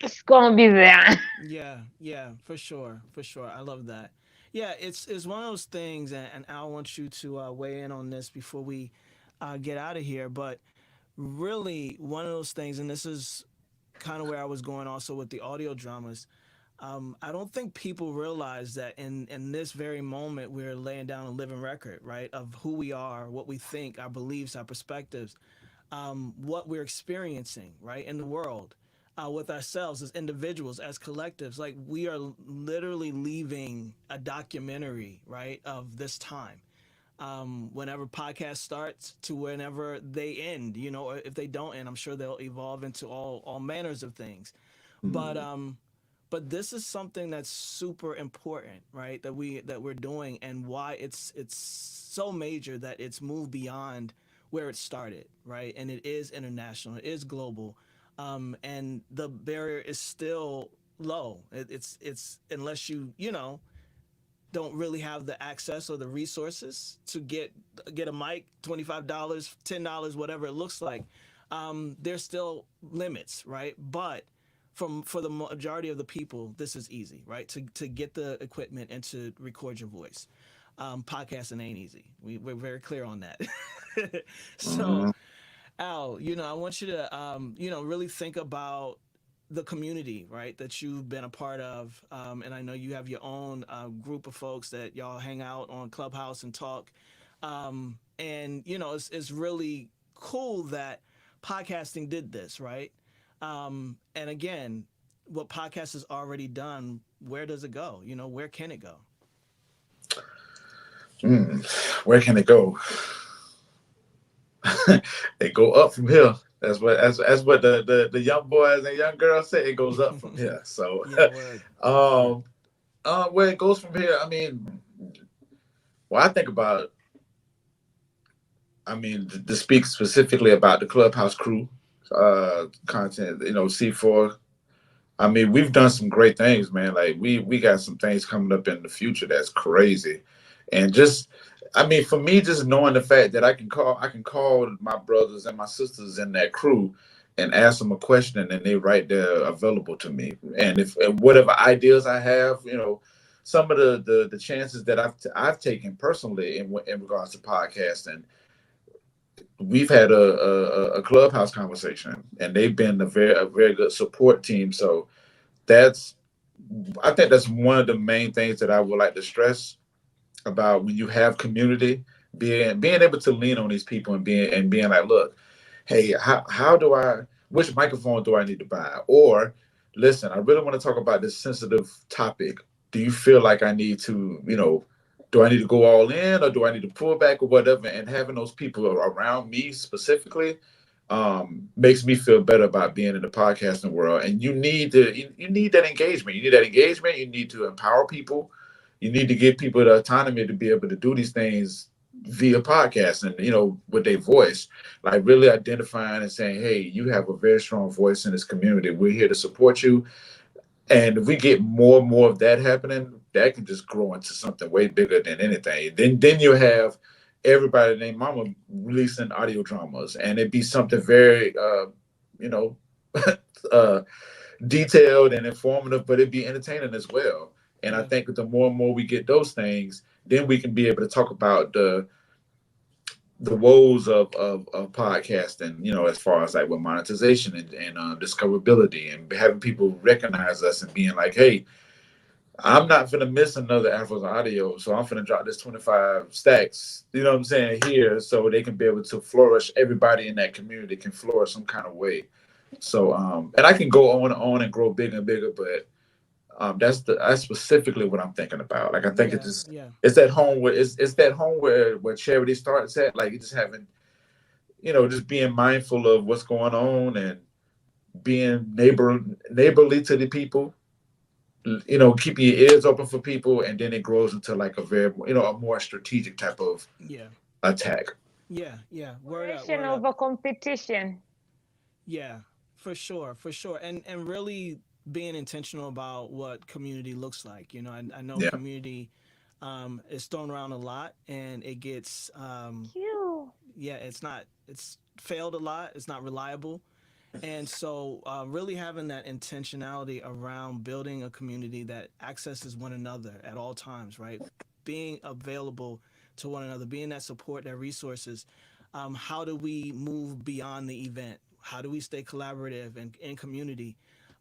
it's gonna be there. Yeah, yeah, for sure, for sure. I love that. Yeah, it's one of those things, and I want you to weigh in on this before we get out of here. But really, one of those things, and this is kind of where I was going also with the audio dramas. I don't think people realize that in this very moment we're laying down a living record, right, of who we are, what we think, our beliefs, our perspectives, what we're experiencing, right, in the world, with ourselves as individuals, as collectives. Like we are literally leaving a documentary, right, of this time. Whenever podcast starts to whenever they end, or if they don't end, I'm sure they'll evolve into all manners of things. But Mhm. um, but this is something that's super important, right? That we're doing, and why it's so major that it's moved beyond where it started, right? And it is international, it is global, and the barrier is still low. It's unless don't really have the access or the resources to get a mic, $25, $10, whatever it looks like. There's still limits, right? But for the majority of the people, this is easy, right? To get the equipment and to record your voice. Podcasting ain't easy. We're very clear on that. So, Al, I want you to, really think about the community, right, that you've been a part of. And I know you have your own group of folks that y'all hang out on Clubhouse and talk. And, it's really cool that podcasting did this, right? And again, what podcast has already done, where does it go? Where can it go? Where can it go? It go up from here. That's what the young boys and young girls say. It goes up from here. So, Yeah, word. um, where it goes from here, I mean, well, I think about, I mean, to speak specifically about the Clubhouse crew, content, C4. I mean, we've done some great things, man. Like we got some things coming up in the future that's crazy, and just, I mean, for me, just knowing the fact that I can call my brothers and my sisters in that crew and ask them a question, and they right there available to me. And if and whatever ideas I have, some of the chances that I've taken personally in regards to podcasting, we've had a clubhouse conversation, and they've been a very good support team. So that's I think that's one of the main things that I would like to stress about when you have community, being able to lean on these people and being like, look, hey, how do I, which microphone do I need to buy? Or listen, I really want to talk about this sensitive topic. Do you feel like I need to, do I need to go all in, or do I need to pull back, or whatever? And having those people around me specifically makes me feel better about being in the podcasting world. And you need that engagement. You need that engagement. You need to empower people. You need to give people the autonomy to be able to do these things via podcasting, with their voice, like really identifying and saying, hey, you have a very strong voice in this community. We're here to support you. And if we get more and more of that happening, that can just grow into something way bigger than anything. Then you have everybody named Mama releasing audio dramas, and it'd be something very you know uh detailed and informative, but it'd be entertaining as well. And I Yeah. think that the more and more we get those things, then we can be able to talk about the woes of podcasting, as far as like with monetization and discoverability, and having people recognize us and being like, hey, I'm not gonna miss another Afro's audio, so I'm gonna drop this 25 stacks, you know what I'm saying, here, so they can be able to flourish. Everybody in that community can flourish some kind of way. So, and I can go on and on and grow bigger and bigger, but that's specifically what I'm thinking about. Like I think Yeah. Yeah. it's that home where it's that home where charity starts at. Like you just having, just being mindful of what's going on and being neighborly to the people, keeping your ears open for people, and then it grows into like a very, a more strategic type of Yeah. attack. Yeah. Yeah. Word up. Collaboration Word up. over competition. Yeah, for sure, for sure, and really being intentional about what community looks like. I know Yeah. community is thrown around a lot, and it gets You. yeah, it's failed a lot. It's not reliable, and so really having that intentionality around building a community that accesses one another at all times, right? Being available to one another, being that support, that resources. How do we move beyond the event? How do we stay collaborative and in community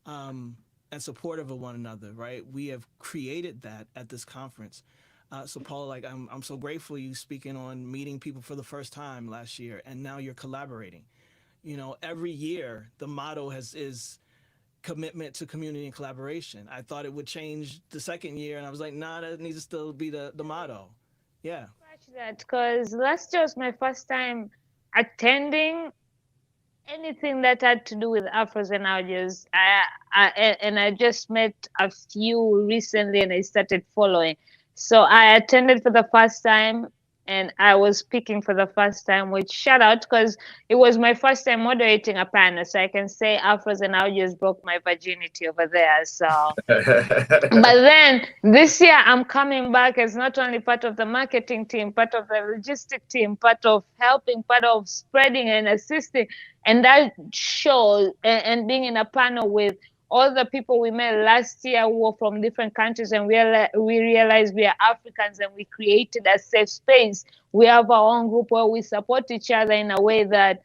and supportive of one another? Right? We have created that at this conference. So Paula, like I'm so grateful you speaking on meeting people for the first time last year, and now you're collaborating. Every year the motto is commitment to community and collaboration. I thought it would change the second year, and I was like, nah, that needs to still be the motto. Yeah. Scratch that, because last year was my first time attending anything that had to do with Afros and audios. And I just met a few recently, and I started following. So I attended for the first time, and I was speaking for the first time. Which shout out, because it was my first time moderating a panel, so I can say Afros and audios broke my virginity over there. So. But then this year I'm coming back as not only part of the marketing team, part of the logistic team, part of helping, part of spreading and assisting. And that shows, and being in a panel with all the people we met last year who were from different countries, and we realized we are Africans, and we created a safe space. We have our own group where we support each other in a way that,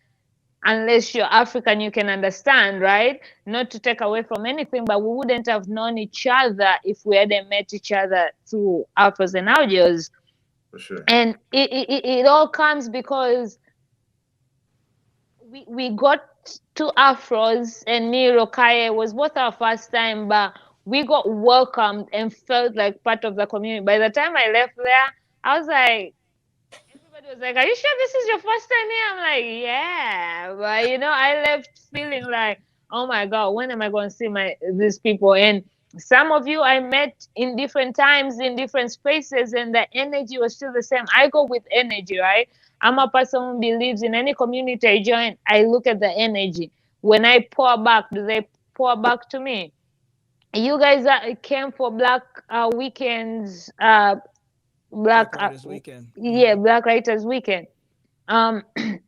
unless you're African, you can understand, right? Not to take away from anything, but we wouldn't have known each other if we hadn't met each other through Afros and Audios. For sure. And it all comes because we got to Afros, and me, Rokaye, was both our first time, but we got welcomed and felt like part of the community. By the time I left there, I was like, everybody was like, "Are you sure this is your first time here?" I'm like, "Yeah," but I left feeling like, "Oh my God, when am I going to see these people?" And some of you I met in different times, in different spaces, and the energy was still the same. I go with energy, right? I'm a person who believes in any community I join, I look at the energy. When I pour back, do they pour back to me? You guys came for Black Weekends, Black Black, Writers Weekend. yeah, Black Writers Weekend. um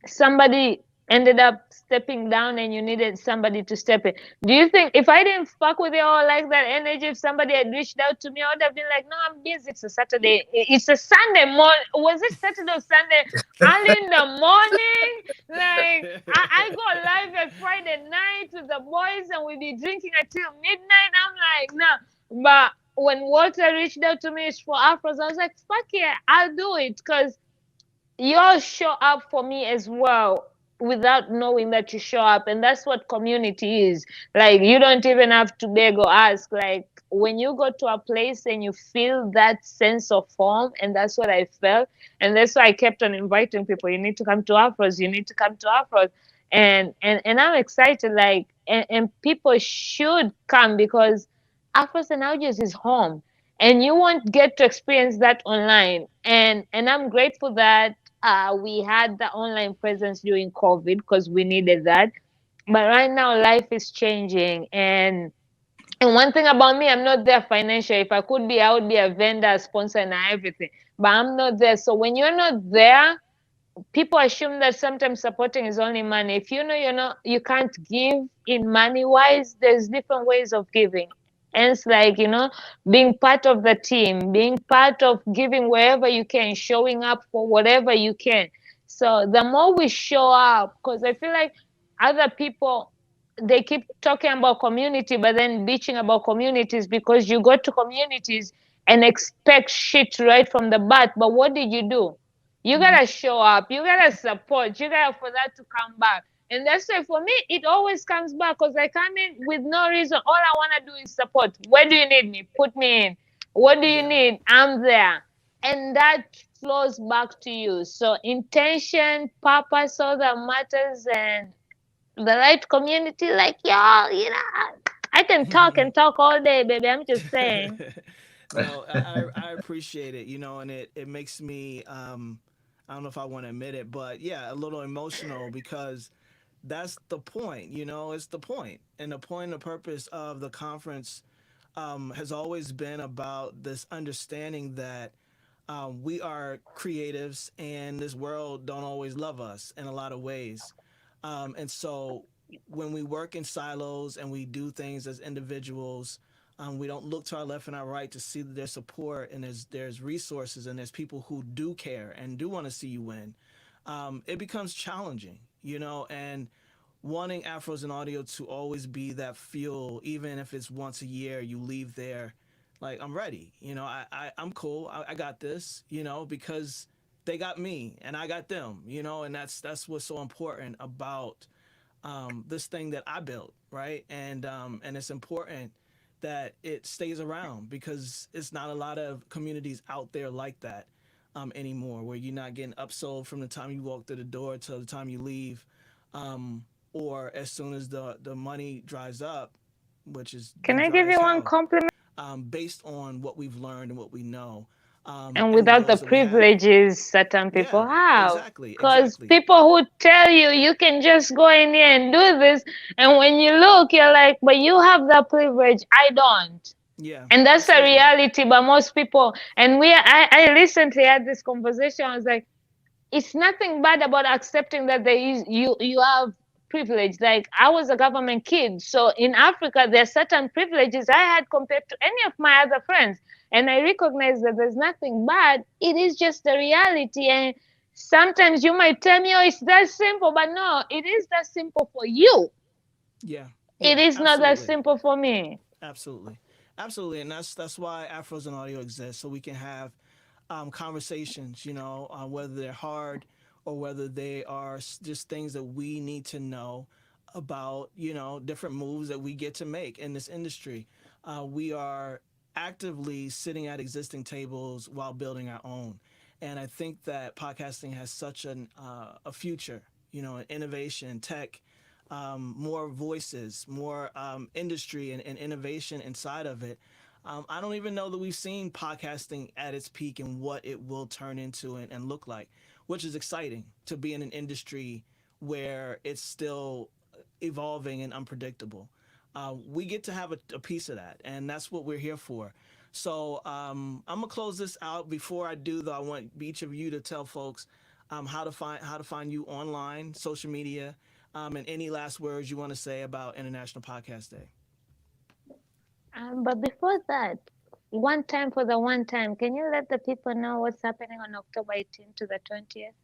Somebody ended up stepping down, and you needed somebody to step in. Do you think if I didn't fuck with you all like that energy, if somebody had reached out to me, I would have been like, "No, I'm busy. It's a Saturday. It's a Sunday morning. Was it Saturday or Sunday? Early in the morning. Like I go live at Friday night with the boys, and we be drinking until midnight." I'm like, "No." But when Walter reached out to me, it's for Afros, I was like, "Fuck yeah, I'll do it," because you all show up for me as well without knowing that you show up. And that's what community is. Like, you don't even have to beg or ask. Like, when you go to a place and you feel that sense of home, and that's what I felt. And that's why I kept on inviting people. You need to come to Afros. You need to come to Afros. And I'm excited. Like, and people should come, because Afros and Audios is home, and you won't get to experience that online. And I'm grateful that we had the online presence during COVID, because we needed that. But right now, life is changing, and one thing about me, I'm not there financially. If I could be, I would be a vendor, a sponsor, and everything. But I'm not there. So when you're not there, people assume that sometimes supporting is only money. If you can't give in money wise, there's different ways of giving. And it's like, being part of the team, being part of giving wherever you can, showing up for whatever you can. So the more we show up, because I feel like other people, they keep talking about community, but then bitching about communities, because you go to communities and expect shit right from the bat. But what did you do? You gotta show up. You gotta support. You gotta for that to come back. And that's why for me, it always comes back, because I come in with no reason. All I wanna do is support. Where do you need me? Put me in. What do you Yeah. need? I'm there. And that flows back to you. So intention, purpose, all that matters, and the right community like y'all, I can talk and talk all day, baby. I'm just saying. No, I appreciate it, and it makes me I don't know if I want to admit it, but yeah, a little emotional, because that's the point, it's the point. And the point and the purpose of the conference has always been about this understanding that we are creatives, and this world don't always love us in a lot of ways. And so when we work in silos and we do things as individuals, we don't look to our left and our right to see that there's support, and there's resources, and there's people who do care and do want to see you win. It becomes challenging, and wanting Afros and Audio to always be that fuel, even if it's once a year, you leave there like, I'm ready. I'm cool. I got this. Because they got me and I got them. And that's what's so important about this thing that I built, right? And it's important that it stays around, because it's not a lot of communities out there like that anymore, where you're not getting upsold from the time you walk through the door till the time you leave, or as soon as the money dries up, which is Can been I dry give as you one hell, compliment? based on what we've learned and what we know, And and the without the goals that we have. privileges certain people Yeah, have. exactly, Because exactly. people who tell you you can just go in here and do this, and when you look, you're like, but you have that privilege. I don't. Yeah, And that's a absolutely. reality, but most people, and I recently had this conversation. I was like, it's nothing bad about accepting that there is you have privilege. Like I was a government kid. So in Africa, there are certain privileges I had compared to any of my other friends. And I recognize that there's nothing bad. It is just the reality. And sometimes you might tell me, oh, it's that simple, but no, it is that simple for you. Yeah, It yeah, is not that absolutely. simple for me. Absolutely, absolutely, and that's why Afros and Audio exists, so we can have conversations. Whether they're hard or whether they are just things that we need to know about. Different moves that we get to make in this industry. We are actively sitting at existing tables while building our own, and I think that podcasting has such a future. Innovation, tech, more voices, more industry and innovation inside of it. I don't even know that we've seen podcasting at its peak and what it will turn into and look like, which is exciting to be in an industry where it's still evolving and unpredictable. We get to have a piece of that, and that's what we're here for. So I'm gonna close this out. Before I do, though, I want each of you to tell folks how to find you online, social media, and any last words you want to say about International Podcast Day. But before that, one time for the one time, can you let the people know what's happening on October 18th to the 20th?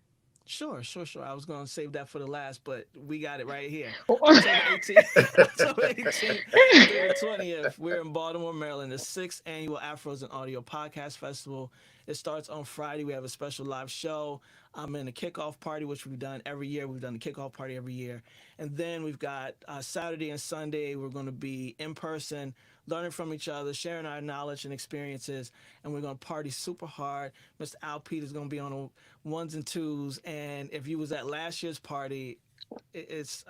Sure, sure, sure. I was going to save that for the last, but we got it right here. October 18th, October 18th through the 20th, we're in Baltimore, Maryland, the sixth annual Afros and Audio Podcast Festival. It starts on Friday. We have a special live show. I'm in a kickoff party, which we've done every year. We've done the kickoff party every year. And then we've got Saturday and Sunday. We're going to be in person, learning from each other, sharing our knowledge and experiences. And we're going to party super hard. Mr. Al Pete is going to be on the ones and twos. And if you was at last year's party, it's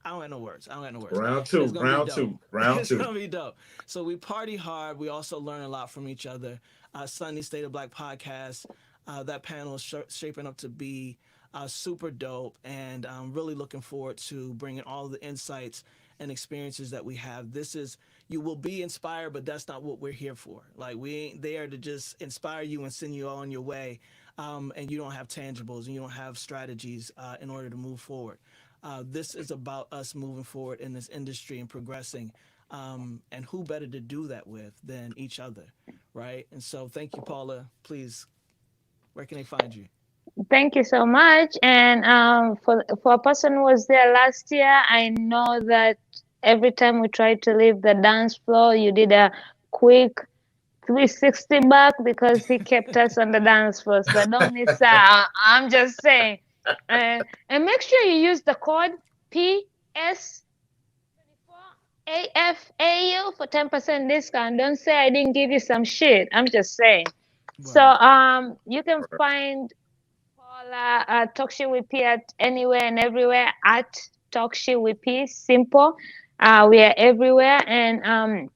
I don't have no words. I don't have no words. Round two, It's gonna be round dope. two, round It's two. gonna be dope. So we party hard. We also learn a lot from each other. Sunday State of Black podcast. That panel is shaping up to be super dope, and I'm really looking forward to bringing all the insights and experiences that we have. You will be inspired, but that's not what we're here for. Like, we ain't there to just inspire you and send you on your way, and you don't have tangibles and you don't have strategies in order to move forward. This is about us moving forward in this industry and progressing. And who better to do that with than each other, right? And so, thank you, Paula. Please, where can they find you? Thank you so much. And for a person who was there last year, I know that every time we tried to leave the dance floor, you did a quick 360 back because he kept us on the dance floor. So don't miss out. I'm just saying. And make sure you use the code PS AFAU for 10% discount. Don't say I didn't give you some shit. I'm just saying. So Right. you can find Paula Talkshit with P at anywhere and everywhere at Talkshit with P. Simple. We are everywhere. And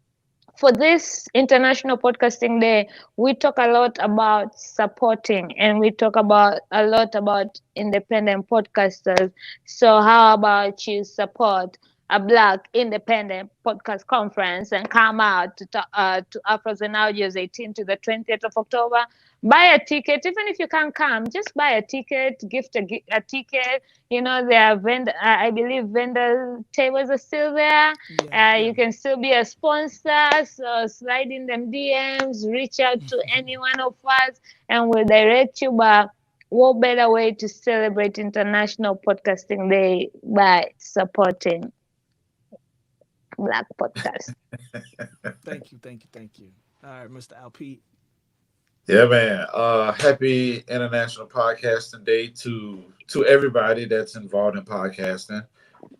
for this International Podcasting Day, we talk a lot about supporting, and we talk about a lot about independent podcasters. So how about you support a Black independent podcast conference and come out to Afros and Audios 18th to the 20th of October? Buy a ticket, even if you can't come. Just buy a ticket, gift a ticket. There are I believe vendor tables are still there. Yeah, yeah. You can still be a sponsor, so slide in them DMs, reach out to any one of us, and we'll direct you. But what better way to celebrate International Podcasting Day by supporting Black podcasts? Thank you, thank you, thank you. All right, Mr. Al Pete. Yeah, man. Happy International Podcasting Day to everybody that's involved in podcasting.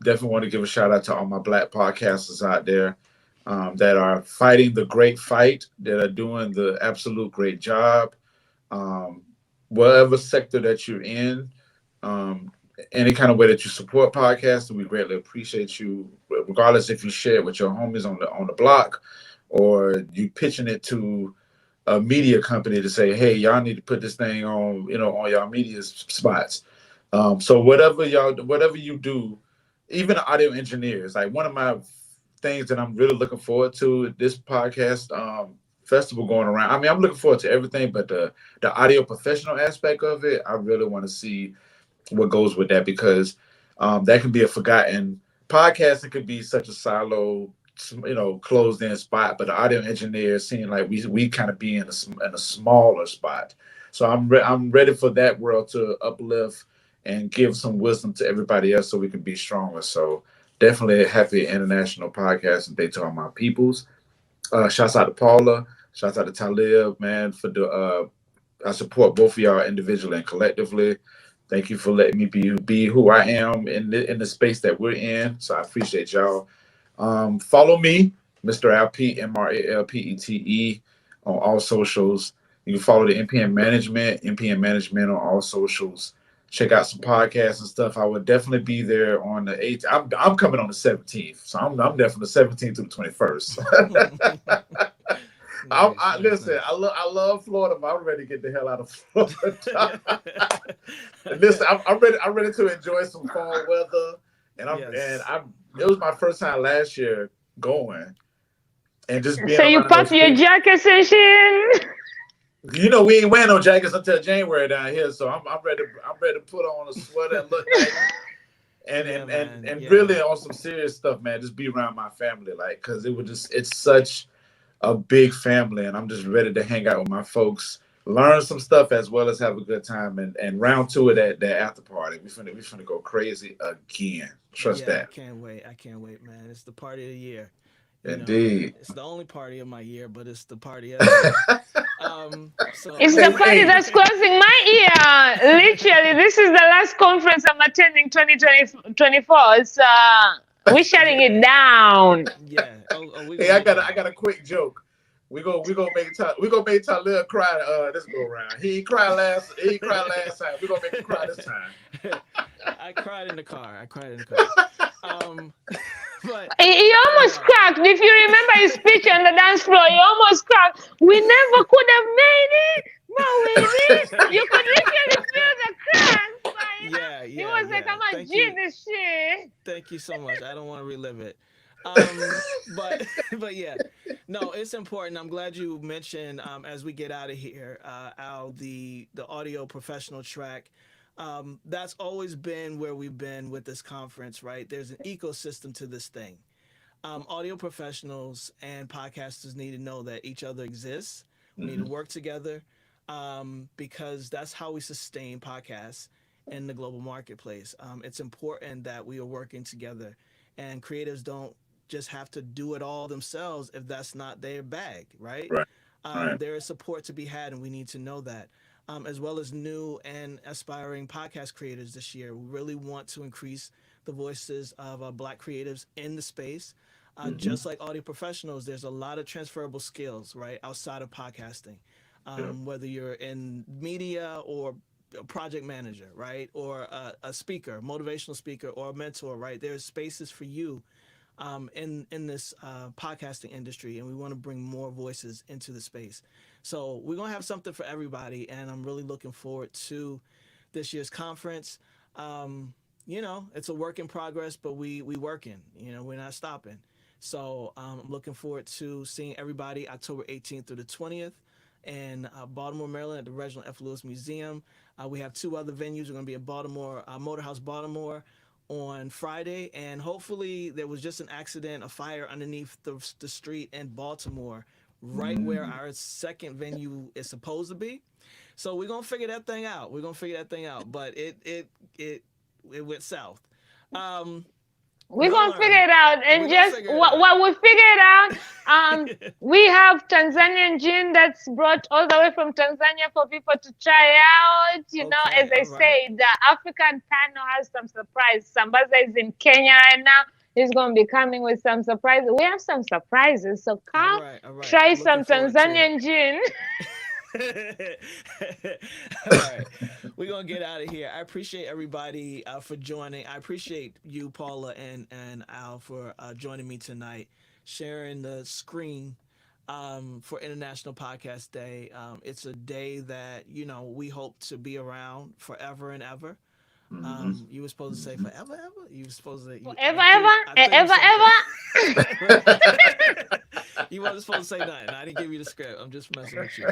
Definitely want to give a shout out to all my Black podcasters out there that are fighting the great fight, that are doing the absolute great job. Whatever sector that you're in, any kind of way that you support podcasting, we greatly appreciate you. Regardless if you share it with your homies on the block, or you pitching it to a media company to say, hey, y'all need to put this thing on, on y'all media spots. So whatever you do, even audio engineers, like one of my things that I'm really looking forward to this podcast festival going around. I mean, I'm looking forward to everything, but the audio professional aspect of it, I really want to see what goes with that, because that can be a forgotten podcasting could be such a silo, closed in spot, but the audio engineer seem like we kind of be in a smaller spot. So I'm ready for that world to uplift and give some wisdom to everybody else so we can be stronger. So definitely a happy International Podcast Day to all my peoples. Shouts out to Paula. Shouts out to Talib, man, for the I support both of y'all individually and collectively. Thank you for letting me be who I am in the space that we're in. So I appreciate y'all. Follow me, Mr. Alpete, MRALPETE, on all socials. You can follow the NPM Management on all socials. Check out some podcasts and stuff. I would definitely be there on the 8th. I'm coming on the 17th, so I'm there from the 17th to the 21st. Listen. I love Florida, but I'm ready to get the hell out of Florida. Listen, I'm ready to enjoy some fall weather, it was my first time last year going, and just being. So you packed your jackets and shit. We ain't wearing no jackets until January down here, so I'm ready to put on a sweater and look nice. And really on some serious stuff, man. Just be around my family, because it's such a big family, and I'm just ready to hang out with my folks, learn some stuff as well as have a good time, and round two of that after party. We finna go crazy again. Trust that. I can't wait, man. It's the party of the year. Indeed. It's the only party of my year, but it's the party of the year. It's the party that's closing my year. Literally, this is the last conference I'm attending 2024. So we're shutting it down. Yeah. Hey, I got a quick joke. We gonna make Talib cry this go around. He cried last time. We're gonna make him cry this time. I cried in the car. But he almost cracked. If you remember his speech on the dance floor, he almost cracked. We never could have made it, but we did. You could literally feel the crack. He was like, I'm gonna G this shit. Thank you so much. I don't want to relive it. But yeah, no, it's important. I'm glad you mentioned as we get out of here, Al, the audio professional track. That's always been where we've been with this conference, right? There's an ecosystem to this thing. Audio professionals and podcasters need to know that each other exists. We need to work together because that's how we sustain podcasts in the global marketplace. It's important that we are working together, and creatives don't just have to do it all themselves if that's not their bag, right? There is support to be had, and we need to know that. As well as new and aspiring podcast creators this year. We really want to increase the voices of Black creatives in the space. Just like audio professionals, there's a lot of transferable skills, right, outside of podcasting. Whether you're in media or a project manager, right, or a speaker, motivational speaker, or a mentor, right? There's spaces for you in this podcasting industry, and we want to bring more voices into the space. So we're going to have something for everybody, and I'm really looking forward to this year's conference. It's a work in progress, but we working, we're not stopping. So I'm looking forward to seeing everybody October 18th through the 20th in Baltimore, Maryland at the Reginald F. Lewis Museum. We have two other venues. We're going to be in Baltimore, Motorhouse Baltimore, on Friday, and hopefully there was just an accident, a fire underneath the street in Baltimore, right where our second venue is supposed to be. So we're gonna figure that thing out. But it went south. We're gonna figure it out, and what we figured out, we have Tanzanian gin that's brought all the way from Tanzania for people to try out. As I say, the African panel has some surprise. Sambaza is in Kenya right now. He's gonna be coming with some surprises. We have some surprises, so come try some Tanzanian gin. All right, we're gonna get out of here. I appreciate everybody for joining. I appreciate you, Paula and Al, for joining me tonight, sharing the screen for International Podcast Day. It's a day that we hope to be around forever and ever. You were supposed to say forever, ever. You were supposed to say ever. You wasn't supposed to say nothing. I didn't give you the script. I'm just messing with you.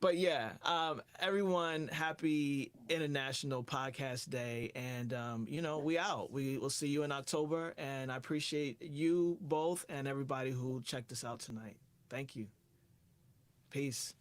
But yeah, everyone, happy International Podcast Day, and we out. We will see you in October, and I appreciate you both and everybody who checked us out tonight. Thank you. Peace.